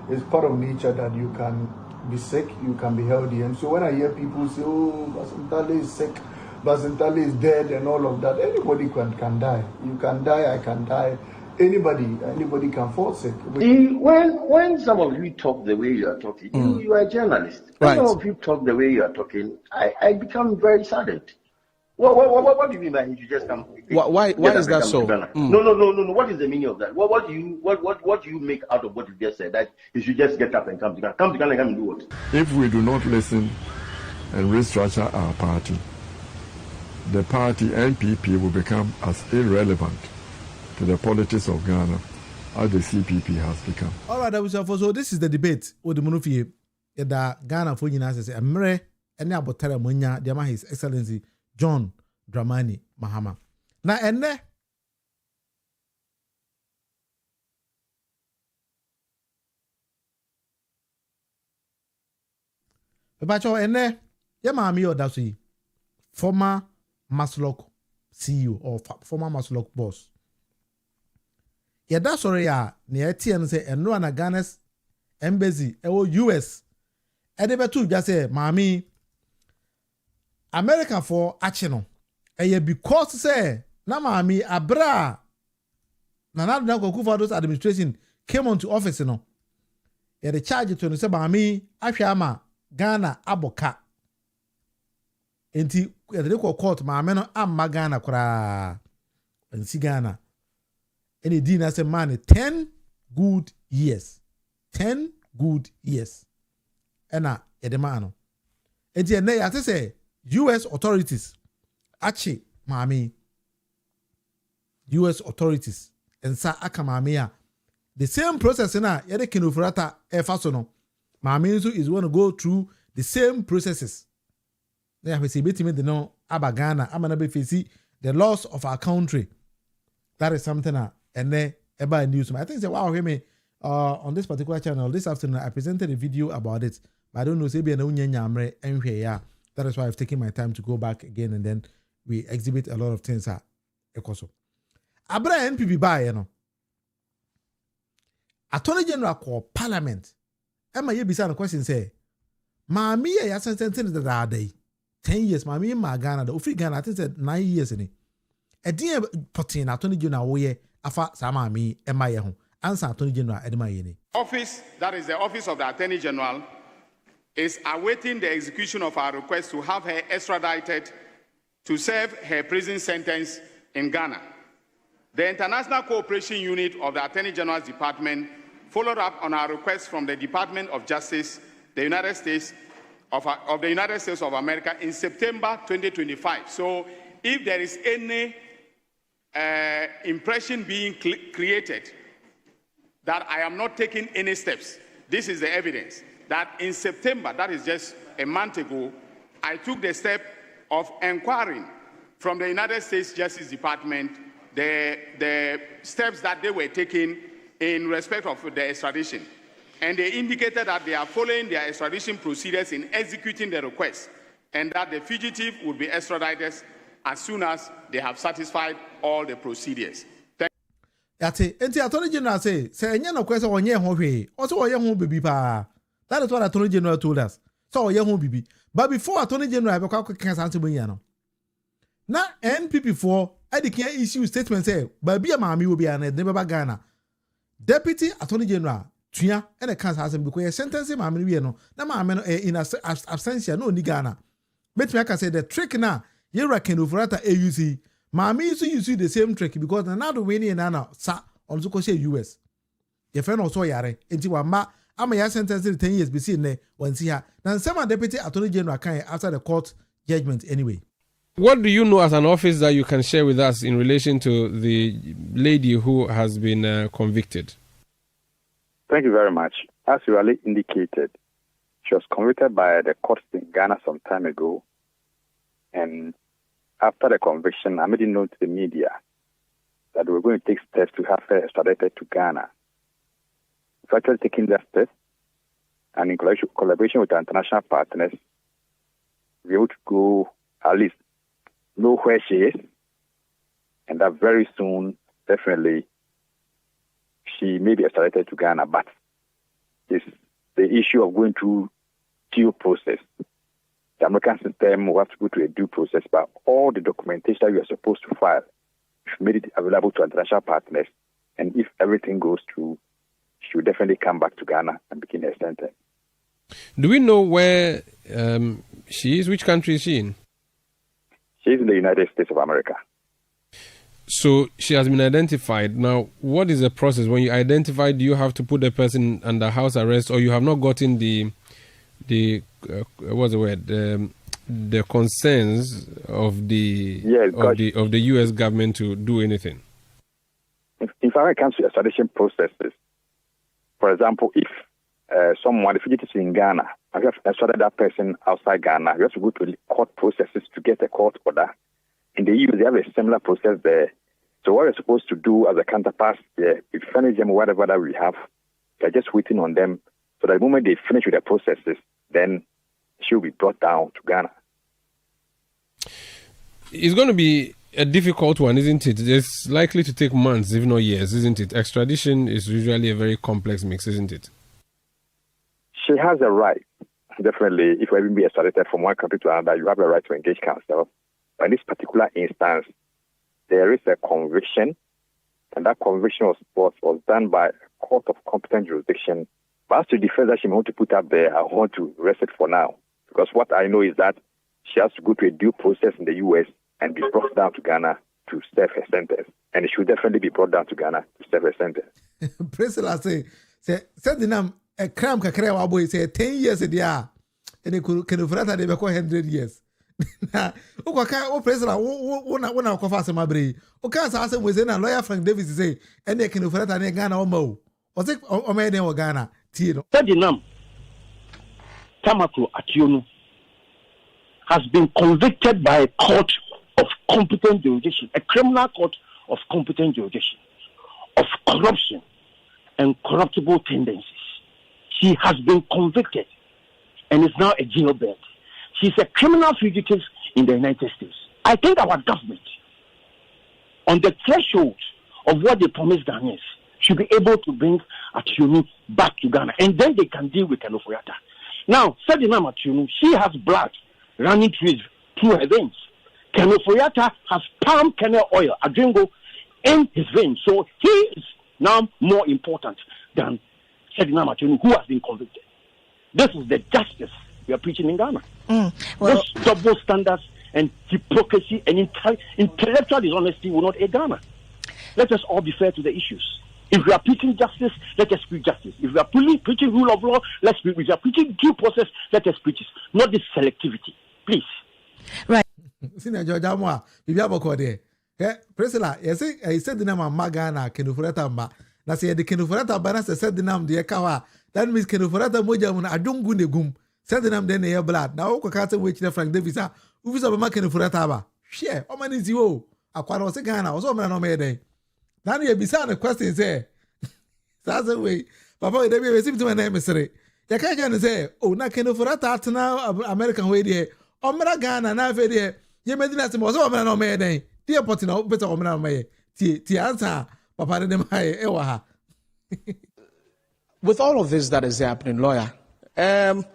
Speaker 13: it's part of nature that you can be sick, you can be healthy. And so when I hear people say, oh, Basantale is sick, Basantale is dead and all of that, anybody can die. You can die, I can die. Anybody can fall sick.
Speaker 14: When some of you talk the way you are talking, you are a journalist. When some of you talk the way you are talking, I become very saddened. What do you mean by if you just come?
Speaker 15: Why is that so?
Speaker 14: No. What is the meaning of that? What do you make out of what you just said? That you should just get up and come to Ghana. Come to Ghana and do what?
Speaker 16: If we do not listen and restructure our party, the party NPP will become as irrelevant to the politics of Ghana as the CPP has become.
Speaker 1: All right, so this is the debate with the Munufie. That Ghana for United States, Emre, and now Botara Munya, the His Excellency John Dramani Mahama. Now, ene Bacho ene Yamami Odasui, former Maslock CEO or former Maslock boss. That's sorry, near TN say, and no Ghana's embassy, US. Edebetu just say, Mami, America for action. Because say, na Mami, Abra, Nana Akuffo Addo's administration came onto office, you know. The charge to say, Mami, Ashama, Ghana, Aboka. Enti, the court, Mameno, Amma Ghana, Kra, and see Ghana. Any dinner say man 10 good years. 10 good years. Ena edemano. Enti ene ya say US authorities achi mami US authorities ensa aka mami ya the same process na yede Ofori Atta efaso no mami nso is going to go through the same processes. Na ya say betime de no abagana amana be face the loss of our country. That is something and then about news. I think say wow, hear me. on this particular channel this afternoon. I presented a video about it, but I don't know. That is why I've taken my time to go back again, and then we exhibit a lot of things. Abra NPP by Attorney General called Parliament. Emma ye bisa the question say, Mami ya sentence that day 10 years. Mami in Ghana, the Ofori Ghana, I think said 9 years in it. A dear potting Attorney General way afa sama mi Emma ye home. Answer Attorney General Edma Yene.
Speaker 15: Office, that is the Office of the Attorney General, is awaiting the execution of our request to have her extradited to serve her prison sentence in Ghana. The International Cooperation Unit of the Attorney General's Department followed up on our request from the Department of Justice, the United States of the United States of America in September 2025. So, if there is any impression being created that I am not taking any steps, this is the evidence that in September, that is just a month ago, I took the step of inquiring from the United States Justice Department the steps that they were taking in respect of the extradition. And they indicated that they are following their extradition procedures in executing the request, and that the fugitive will be extradited as soon as they have satisfied all the procedures.
Speaker 1: Attorney General say no question on your home. Also, your home baby pa. That is what Attorney General told us. So, your home baby. But before Attorney General, I can't answer me. Now, NPP4, I can't issue statement say, baby, mammy will be an never Ghana. Deputy Attorney General, Tuya, and I can't answer because sentence mammy, no, mamma in absentia, no, ni Ghana. But me, I can say the trick now, you reckon Ofori Atta AUC. Mammy used to use the same trick because another winning and now, sir, on the coast US. Your friend also yare, into one ma, I'm a sentence 10 years be seen there when see her. Then some Deputy Attorney General can after the court judgment anyway.
Speaker 17: What do you know as an office that you can share with us in relation to the lady who has been convicted?
Speaker 18: Thank you very much. As you already indicated, she was convicted by the courts in Ghana some time ago. And after the conviction, I made it known to the media that we were going to take steps to have her extradited to Ghana. We've actually taken that step, and in collaboration with our international partners, we're able to go at least know where she is, and that very soon, definitely, she may be extradited to Ghana. But it's the issue of going through due process. The American system will have to go through a due process, but all the documentation that we are supposed to file, we've made it available to international partners, and if everything goes through, she will definitely come back to Ghana and begin her sentence.
Speaker 17: Do we know where she is? Which country is she in?
Speaker 18: She is in the United States of America.
Speaker 17: So she has been identified. Now, what is the process? When you identify, do you have to put the person under house arrest, or you have not gotten the what's the word? The concerns of the U.S. government to do anything?
Speaker 18: In fact, when it comes to extradition processes, for example, if someone, the fugitive is in Ghana, and you have extradited that person outside Ghana, you have to go to the court processes to get a court order. In the EU, they have a similar process there. So what we're supposed to do as a counterpart, if we finish them, whatever that we have, they're just waiting on them. So the moment they finish with their processes, then she'll be brought down to Ghana.
Speaker 17: It's going to be a difficult one, isn't it? It's likely to take months, if not years, isn't it? Extradition is usually a very complex mix, isn't it?
Speaker 18: She has a right. Definitely, if you even be extradited from one country to another, you have a right to engage counsel. But in this particular instance, there is a conviction, and that conviction was done by a court of competent jurisdiction. But as to the defense that she may want to put up there, I want to rest it for now. Because what I know is that she has to go through a due process in the U.S. and be brought down to Ghana to serve her sentence. And it should definitely be brought down to Ghana to serve her sentence.
Speaker 1: President say a crime kakra boy say 10 years a year, and can Ofori Atta they be 100 years. Na o president wona ko fa asema bre o kan sa asem we say na lawyer Frank Davis say and can Ofori Atta na Ghana o ma o say o me dey o Ghana tie no
Speaker 19: Ferdinand Atta Akyea has been convicted by a court of competent jurisdiction, a criminal court of competent jurisdiction, of corruption and corruptible tendencies. She has been convicted and is now a jailbird. She's a criminal fugitive in the United States. I think our government, on the threshold of what they promised Ghanaians, should be able to bring Ationu back to Ghana, and then they can deal with Ofori Atta. Now, Ferdinand Ationu, she has blood running through her veins. Ofori Atta has palm kernel oil, adrengo, in his veins. So he is now more important than Ferdinand Ationu, who has been convicted. This is the justice we are preaching in Ghana. Those double standards and hypocrisy and intellectual dishonesty will not aid Ghana. Let us all be fair to the issues. If we are preaching justice, let us preach justice. If we are preaching rule of law, let's preach. If we are preaching due process, let us preach it. Not this selectivity. Please.
Speaker 1: Right. Senior George Amwa, Bibia Bokode. Priscilla, I said the name of Magana, Ofori Atta Ma. Na say the Ofori Atta Bana said the name de Kawa. That means Ofori Atta Moja mun adungu ne gum. Said the name de blood. Now ko ka say which Frank Davis a. Ufisa ba Ofori Atta ba. Share. O mani ziwo. Akwara o se Ghana. O so mra no me den. Now you be saying the question say, that's the way. Papa, they be received to my name, Mr. You can't say, oh, na Ofori Atta now American way there. Omra Ghana na fe there. You made that more so no me then. Dear Potina, better omra me. Ti answer, Papa de mai ewa.
Speaker 20: With all of this that is happening, lawyer, Mr.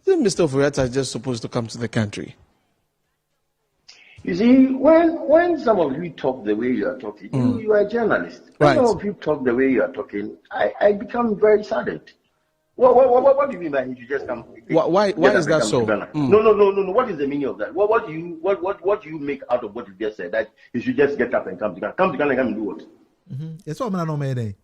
Speaker 20: Ofori Atta is just supposed to come to the country.
Speaker 14: You see, when some of you talk the way you are talking, you are a journalist. When some of you talk the way you are talking, I become very saddened. What do you mean by you just come?
Speaker 20: Why is that so?
Speaker 14: No. What is the meaning of that? What do you make out of what you just said? That you should just get up and come to Ghana. Come to Ghana and come and do what?
Speaker 1: Yes, what man no me dey.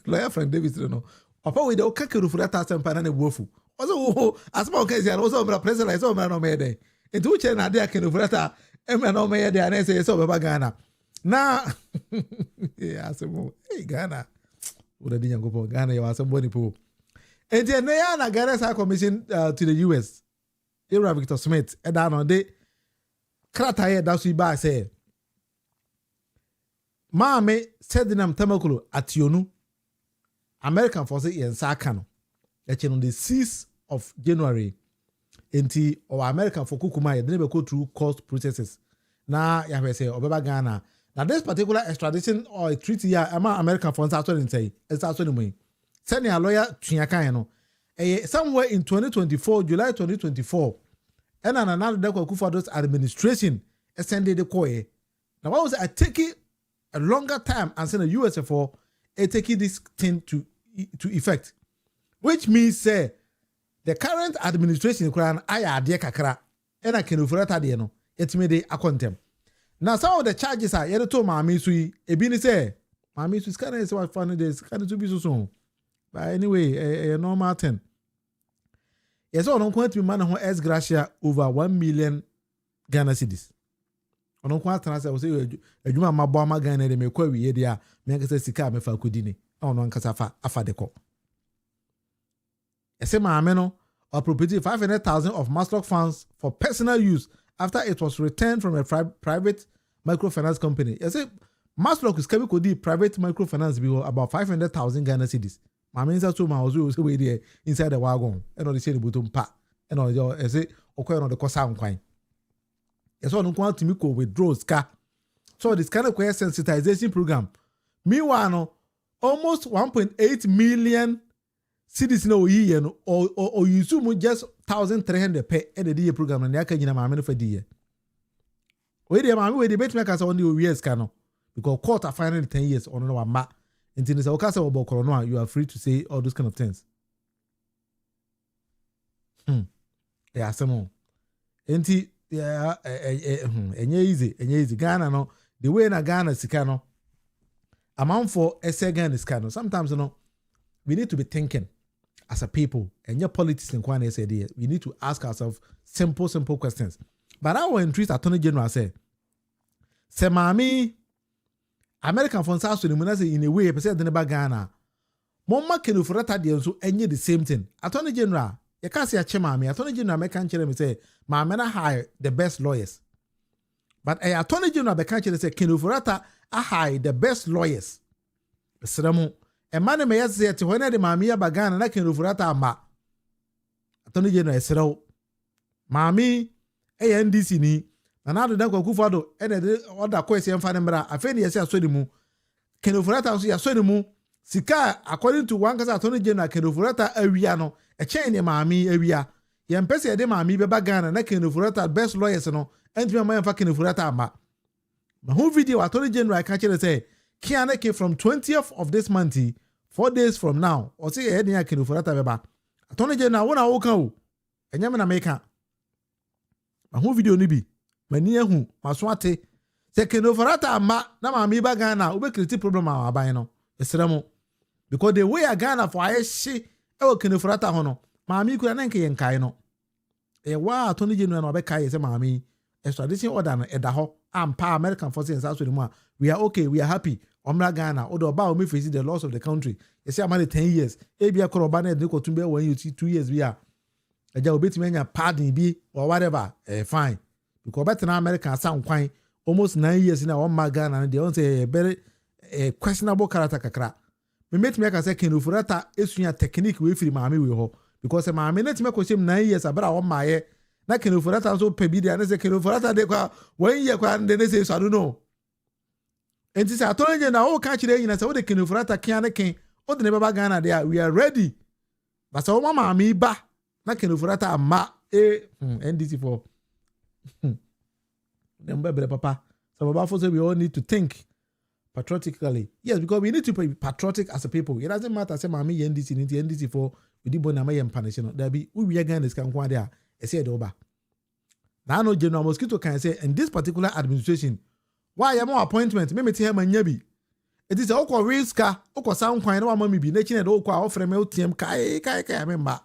Speaker 1: Lawyer Frank Davis no. Papa we dey o kakeru Ofori Atta sempa na wofu. Also asma o kezi and also mra president so man no me dey. Into uche na dey Ofori Atta emra no me dey and say so baba Ghana. Na asemo hey Ghana. Ura di nyangopo Ghana ya asemo ni po. And then na Ghana sa commission to the US. Era Victor Smith e da no dey krataye da so ba say Maame Sedinam Tamakulu Ationu American forces in Sakano. Actually on the 6th of January. Enti or American for Kukuma, they never go through court processes. Now you say Obeba Ghana. Now this particular extradition or treaty here, American for say it's actually me. Send a lawyer Chinyaka somewhere in 2024, July 2024, and another Akuffo Addo's administration extended the COE. Now what was I taking a longer time and send a USFO taking this thing to effect, which means say the current administration Quran aya de kakra and I can Ofori Atta de no it made a contem. Now some of the charges are yet to Mami Sui ebini say Mami Sui scan is what funny days can to be so soon. But anyway, a normal thing. Yes, I don't want to be man who has gracia over 1 million Ghana cedis. I don't want to say a Juma Mabama Ghana de me query dia, make us sika me fa kudini. Oh no kasafa afa deco. Ese ma ameno appropriated 500,000 of Maslock funds for personal use after it was returned from a private microfinance company. Yes, Maslock is coming to the private microfinance bill about 500,000 Ghana cedis. My means that my was way there inside the wagon and on the shady bottom pa and on your essay or coin on the Cossam coin. Yes, I don't want to make withdraws car. So this kind of sensitization program. Meanwhile, almost 1.8 million citizens no year or you assume just 1,300 per end of the year program and yaka in a mamma for the year. Wait a mamma, wait the bet makers on the years cano because court are finally 10 years on no ma. Until it's okay about corona, you are free to say all those kind of things. Yeah, some more. Enti yeah, easy. Ghana no, the way na Ghana sikano. Amount for Ghana sikano. Sometimes we need to be thinking as a people, and your politics in Kwan idea. We need to ask ourselves simple questions. But our entries Attorney General say, Semami. American funds also in a way, percent in Ghana. Moma can Ofori Atta de so any the same thing. Attorney General, you can't say a chema, Attorney General, I can't tell me say, my men hire the best lawyers. But a Attorney General, I can't say, can Ofori Atta hire the best lawyers. Seramo, a man may say to when the mammy bagana na Ken Ofori Atta ama. Attorney General Esero. Mami NDC ni na na do dan Akuffo Addo and other question fa nemra afeni yesi asodi mu Ken Ofori Atta so yasodi mu sika according to one kasa Attorney General Ken Ofori Atta awia no e chen ne mami awia ye mpese de mami beba Ghana na Ken Ofori Atta best lawyers no entime man fa Ken Ofori Atta ama ma who video Attorney General catch say Kiana came from 20th of this month 4 days from now or say e dey Ken Ofori Atta beba Attorney General wona wo kan o enyame na meka ma who video ni bi mani ehu maso ate se Ken Ofori Atta ama na mami ba Ghana wo be create problem aban no esremo because the way a Ghana for ayeshi e wo Ken Ofori Atta ho no mami kura na nke yenkai no e wa Attorney General no be kai se mami extradition order no eda ho ampa American forces in South mu a we are okay, we are happy omra Ghana odo ba o me face the loss of the country you see amani 10 years e bia koroba na de ko tumbe 2 years we are eja obetimi anya pardon bi or whatever fine because better na American sound kwan almost 9 years na on Ghana and they don't say very questionable character kakra me metimi aka say Ken Ofori Atta esunya technique we free maami we ho because maami na time ko shem 9 years abra on maaye na Ken Ofori Atta so pebi dia na say Ken Ofori Atta de kwa 1 year kwa de say so I don't know enti say Attorney General o ka kire nyina say o de Ken Ofori Atta kian na ken o de ne baba Ghana there we are ready but so maami ba na Ken Ofori Atta ama NDC for them baby papa so baba for say we all need to think patriotically. Yes, because we need to be patriotic as a people. It doesn't matter say mami NDC for we did bona my punishment. There be we again this can go there. I say the over. Now no General Mosquito can say in this particular administration why am more appointment me tell him nyabi. It is okwa riska okwa sound kwan na mama bi na chine do okwa ofre me otiem kai member.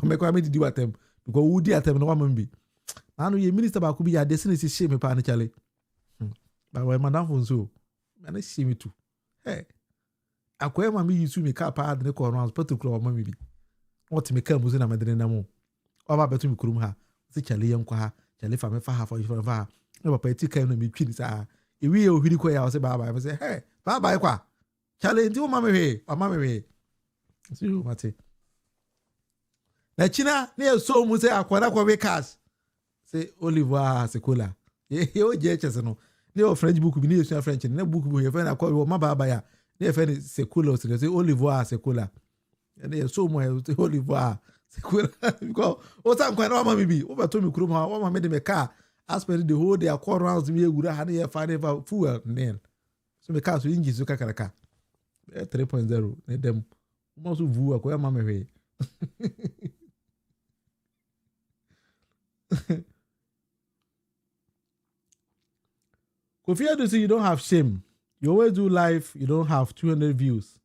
Speaker 1: Me kwa me di watem because we di atem na mama bi. Now no ye minister ba ku bi ya desine si shame pa na chale. Ba why madam for so and I see me too. Hey, Akwema mami you me car pa de ko ron particular mami bi. What me come uzina medre na mo. Oba betu mi kurum ha. Se chale yen kwa ha. Chale fa me fa ha for fa. No papa eti kan no me twi sa. Ewi e ohiri ko ya o se baba. I say, "Hey, baba kwa. Chale ndi o mama we, o mama we." See you mate. Na china na so mu se akwara kwa we cars. Say Oliver Sekola. Ye o je chese no. Ne French book bi ne yesu French ne book bi ye fe na kwa ma baba ya ne fe ne Sekola so say Oliver Sekola. Ne so mo Oliver Sekola because o san kwa na mama bi o ba to mi kuro ma o mama de me car aspect the whole day akwa rounds mi egura ha ne ye fa ne fuel nail so me car so engine so kakaraka 3.0 ne dem mo so vu akwa mama we Kofi Addo say you don't have shame. You always do live, you don't have 200 views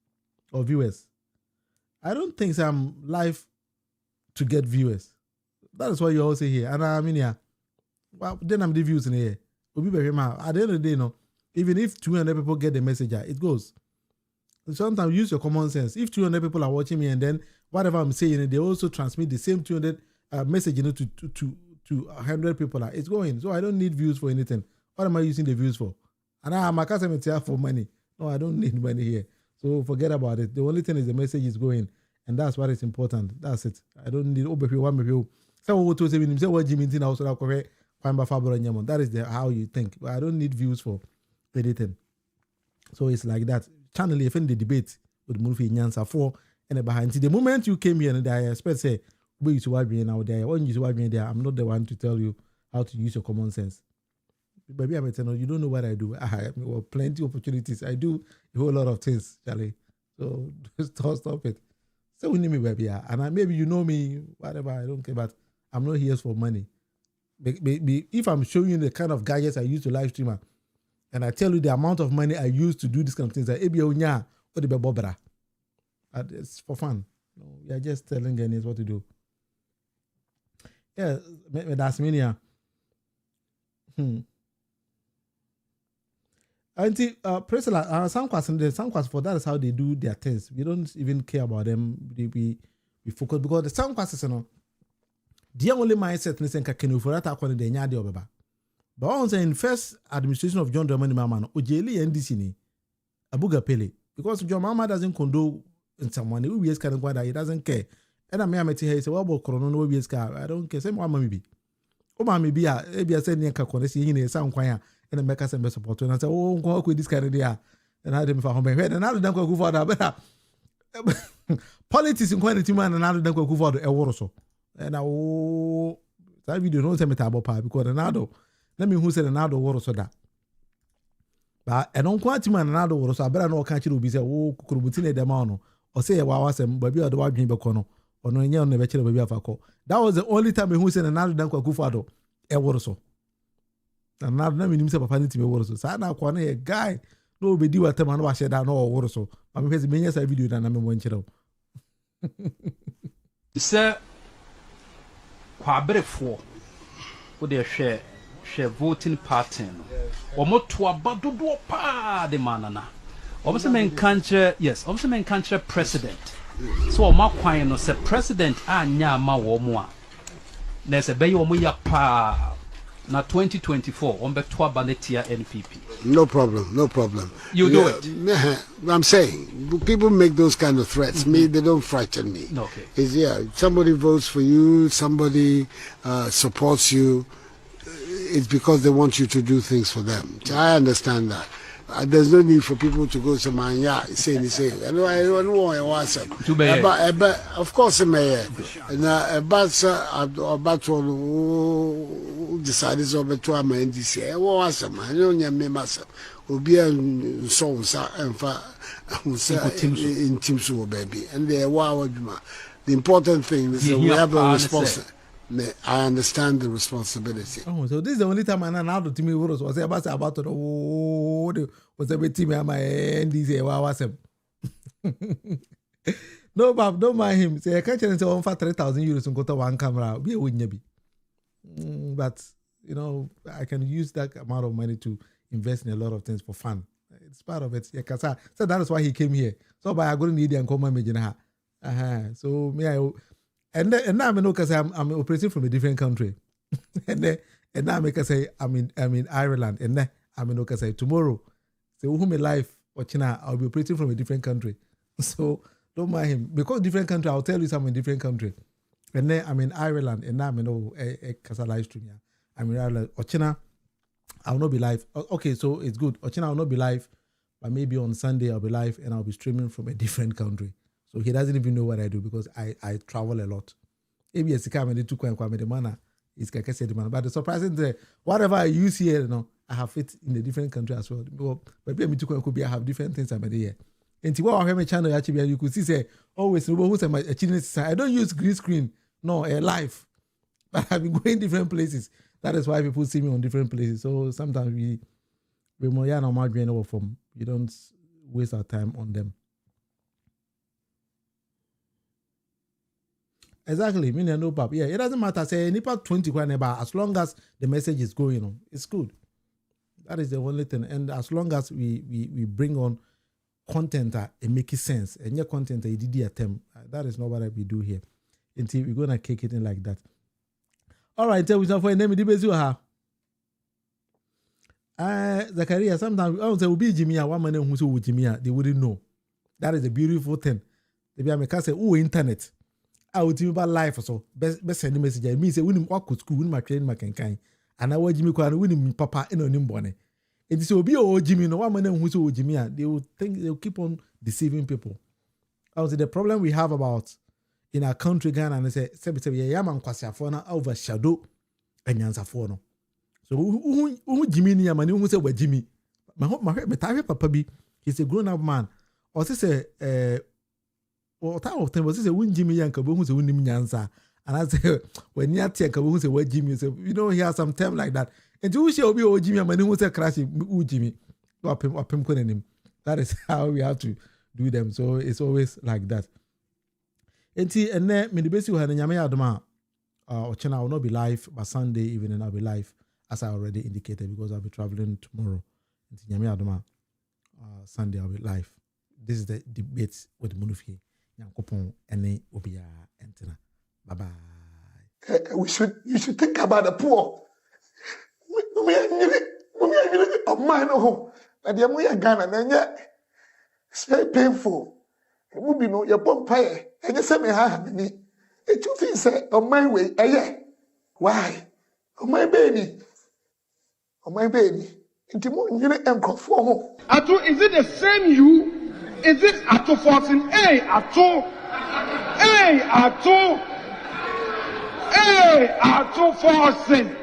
Speaker 1: or viewers. I don't think I'm live to get viewers. That is why you always say here. And I mean, yeah, well, then I'm the views in here. At the end of the day, no, even if 200 people get the message, it goes. Sometimes use your common sense. If 200 people are watching me and then whatever I'm saying, they also transmit the same 200 message to 100 people. It's going. So I don't need views for anything. What am I using the views for? And I'm a customer for money. No, I don't need money here. So forget about it. The only thing is the message is going. And that's what is important. That's it. I don't need that is how you think. But I don't need views for anything. So it's like that. Channel if in the debate with Munufie Nyansa for and behind. The moment you came here and I expect say we use what we now there. When you use what we there, I'm not the one to tell you how to use your common sense. Baby, I'm telling you, you don't know what I do. I have plenty of opportunities. I do a whole lot of things, Charlie. So stop it. So we need me, baby. And maybe you know me, whatever, I don't care, but I'm not here for money. If I'm showing you the kind of gadgets I use to live stream, and I tell you the amount of money I use to do this kind of things, it's for fun. No, we are just telling Ghanaians what to do. Yeah, that's me. Auntie, Priscilla, some questions for that is how they do their things. We don't even care about them. We focus because the some questions, you know, the only mindset is that Ken Ofori Atta akwa de nya de obeba. But on say in first administration of John Dramani Mahama, Ojeli NDC ni Abuga Pele. because your mama doesn't condone in someone who is kind of that he doesn't care. And I may have say, well, about Corona, no BS car. I don't care. Same one, maybe. Oh, mammy, be a sending a conversation in a sound choir and a make us a best support. And I say, oh, go with this kind of idea. And I didn't for home. And another don't go for that better. Politics in quantity man, and another don't go for the war so. And I, oh, that video don't tell me about pie because another. Let me who said another war so that. But I don't quantity man, another war so I better not catch you be say, oh, Kurubutine demano, or say, wow, I said, baby, or the wife becono. Or no, you never chill baby of a call. That was the only time who said another don't go for Addo. A war so. And now, let me himself a funny to be war so. So I now corner a guy. No, be do at them and wash it down or war so. I'm because many years I video than I'm one channel.
Speaker 21: Sir, Quabre 4 would they share voting pattern or more to a badu pa de manana. Obviously, men country, yes, obviously, men country president. So, my quine was a president and Yama Womwa. There's a bay omuya pa. Now 2024, on Betwa Banetia NPP.
Speaker 22: No problem, no problem.
Speaker 21: You do it.
Speaker 22: I'm saying people make those kind of threats. Me, they don't frighten me.
Speaker 21: Okay.
Speaker 22: It's somebody votes for you, somebody supports you. It's because they want you to do things for them. I understand that. There's no need for people to go to my say. I don't want to but of course, mayor. And about to decide is over to a man this year. I don't know, myself. Will be a song and in teams, baby. And they are the important thing is that we have a responsibility. I understand the responsibility.
Speaker 1: Oh, so this is the only time I know to me was about to was a bit team at my end. No, Bob, don't mind him. Say I can't tell him for 3,000 euros and go to one camera. Be a win, but you know, I can use that amount of money to invest in a lot of things for fun. It's part of it. Yeah, so that is why he came here. So by I go to need and come and so me and now I know because I'm operating from a different country. and now I say I'm in Ireland. And then I know because tomorrow, say who my life or China, I'll be operating from a different country. So don't mind him. Because different country, I'll tell you I'm in a different country. And then I'm in Ireland, and now I know a live stream. I'm in Ireland. Or China, I'll not be live. Okay, so it's good. Or China, I'll not be live, but maybe on Sunday I'll be live and I'll be streaming from a different country. So he doesn't even know what I do because I travel a lot. Maybe a sikam and the kwame the manner is kakese the manner. But the surprising thing, whatever I use here, I have it in a different country as well. But maybe could be I have different things I'm here. And to what I have a channel actually you could see say always I don't use green screen, no live. But I've been going different places. That is why people see me on different places. So sometimes we more from you don't waste our time on them. Exactly, me no pap. Yeah, it doesn't matter. Say nipa 20 as long as the message is going on, it's good. That is the only thing. And as long as we bring on content that it makes sense, and your content that you did attempt, that is not what we do here. Until we're gonna kick it in like that. All right, tell me for name the Zachariah. Sometimes I would say will be Jimmy. One man who's with Jimmy, they wouldn't know. That is a beautiful thing. They be say, oh, internet. I would tell you about life or so. Best send a message. I mean, say, when you walk to school, when my train, my can. And I want Jimmy Kwan, when him papa in on him bonnet. It is will be old Jimmy, no one man who's old Jimmy. They will think they'll keep on deceiving people. I would say the problem we have about in our country, Ghana, and they say, Yaman Kwasiafona overshadow and Yansafono. So, who Jimmy Yaman, who say, well, Jimmy, my papa be, he's a grown up man. Or say, or time of time was say when Jimmy Yanka who's a winning Yansa. And I say when you take a who's a word Jimmy, say you don't hear some term like that. And you shall be old Jimmy, and who's a crashing Jimmy. That is how we have to do them. So it's always like that. And then me the best you had in Yamaya Doma or China will not be live, but Sunday evening I'll be live, as I already indicated, because I'll be traveling tomorrow. In Yamaya Doma Sunday I'll be live. This is the debate with Munufie. Bye bye.
Speaker 11: You should think about the poor. We are Ghana,
Speaker 3: It's very painful. It would be no your bumpire, and you say me me. It you think say on my way, why? On my baby. On my baby. Into more you and conform.
Speaker 12: Atto, is it the same you? Is it Atto 14? Hey, Atto! Hey, Atto! Hey, Atto 14!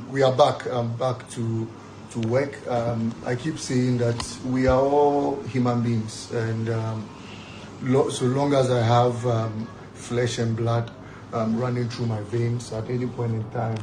Speaker 13: We are back. Back to work. I keep saying that we are all human beings, and so long as I have flesh and blood running through my veins at any point in time.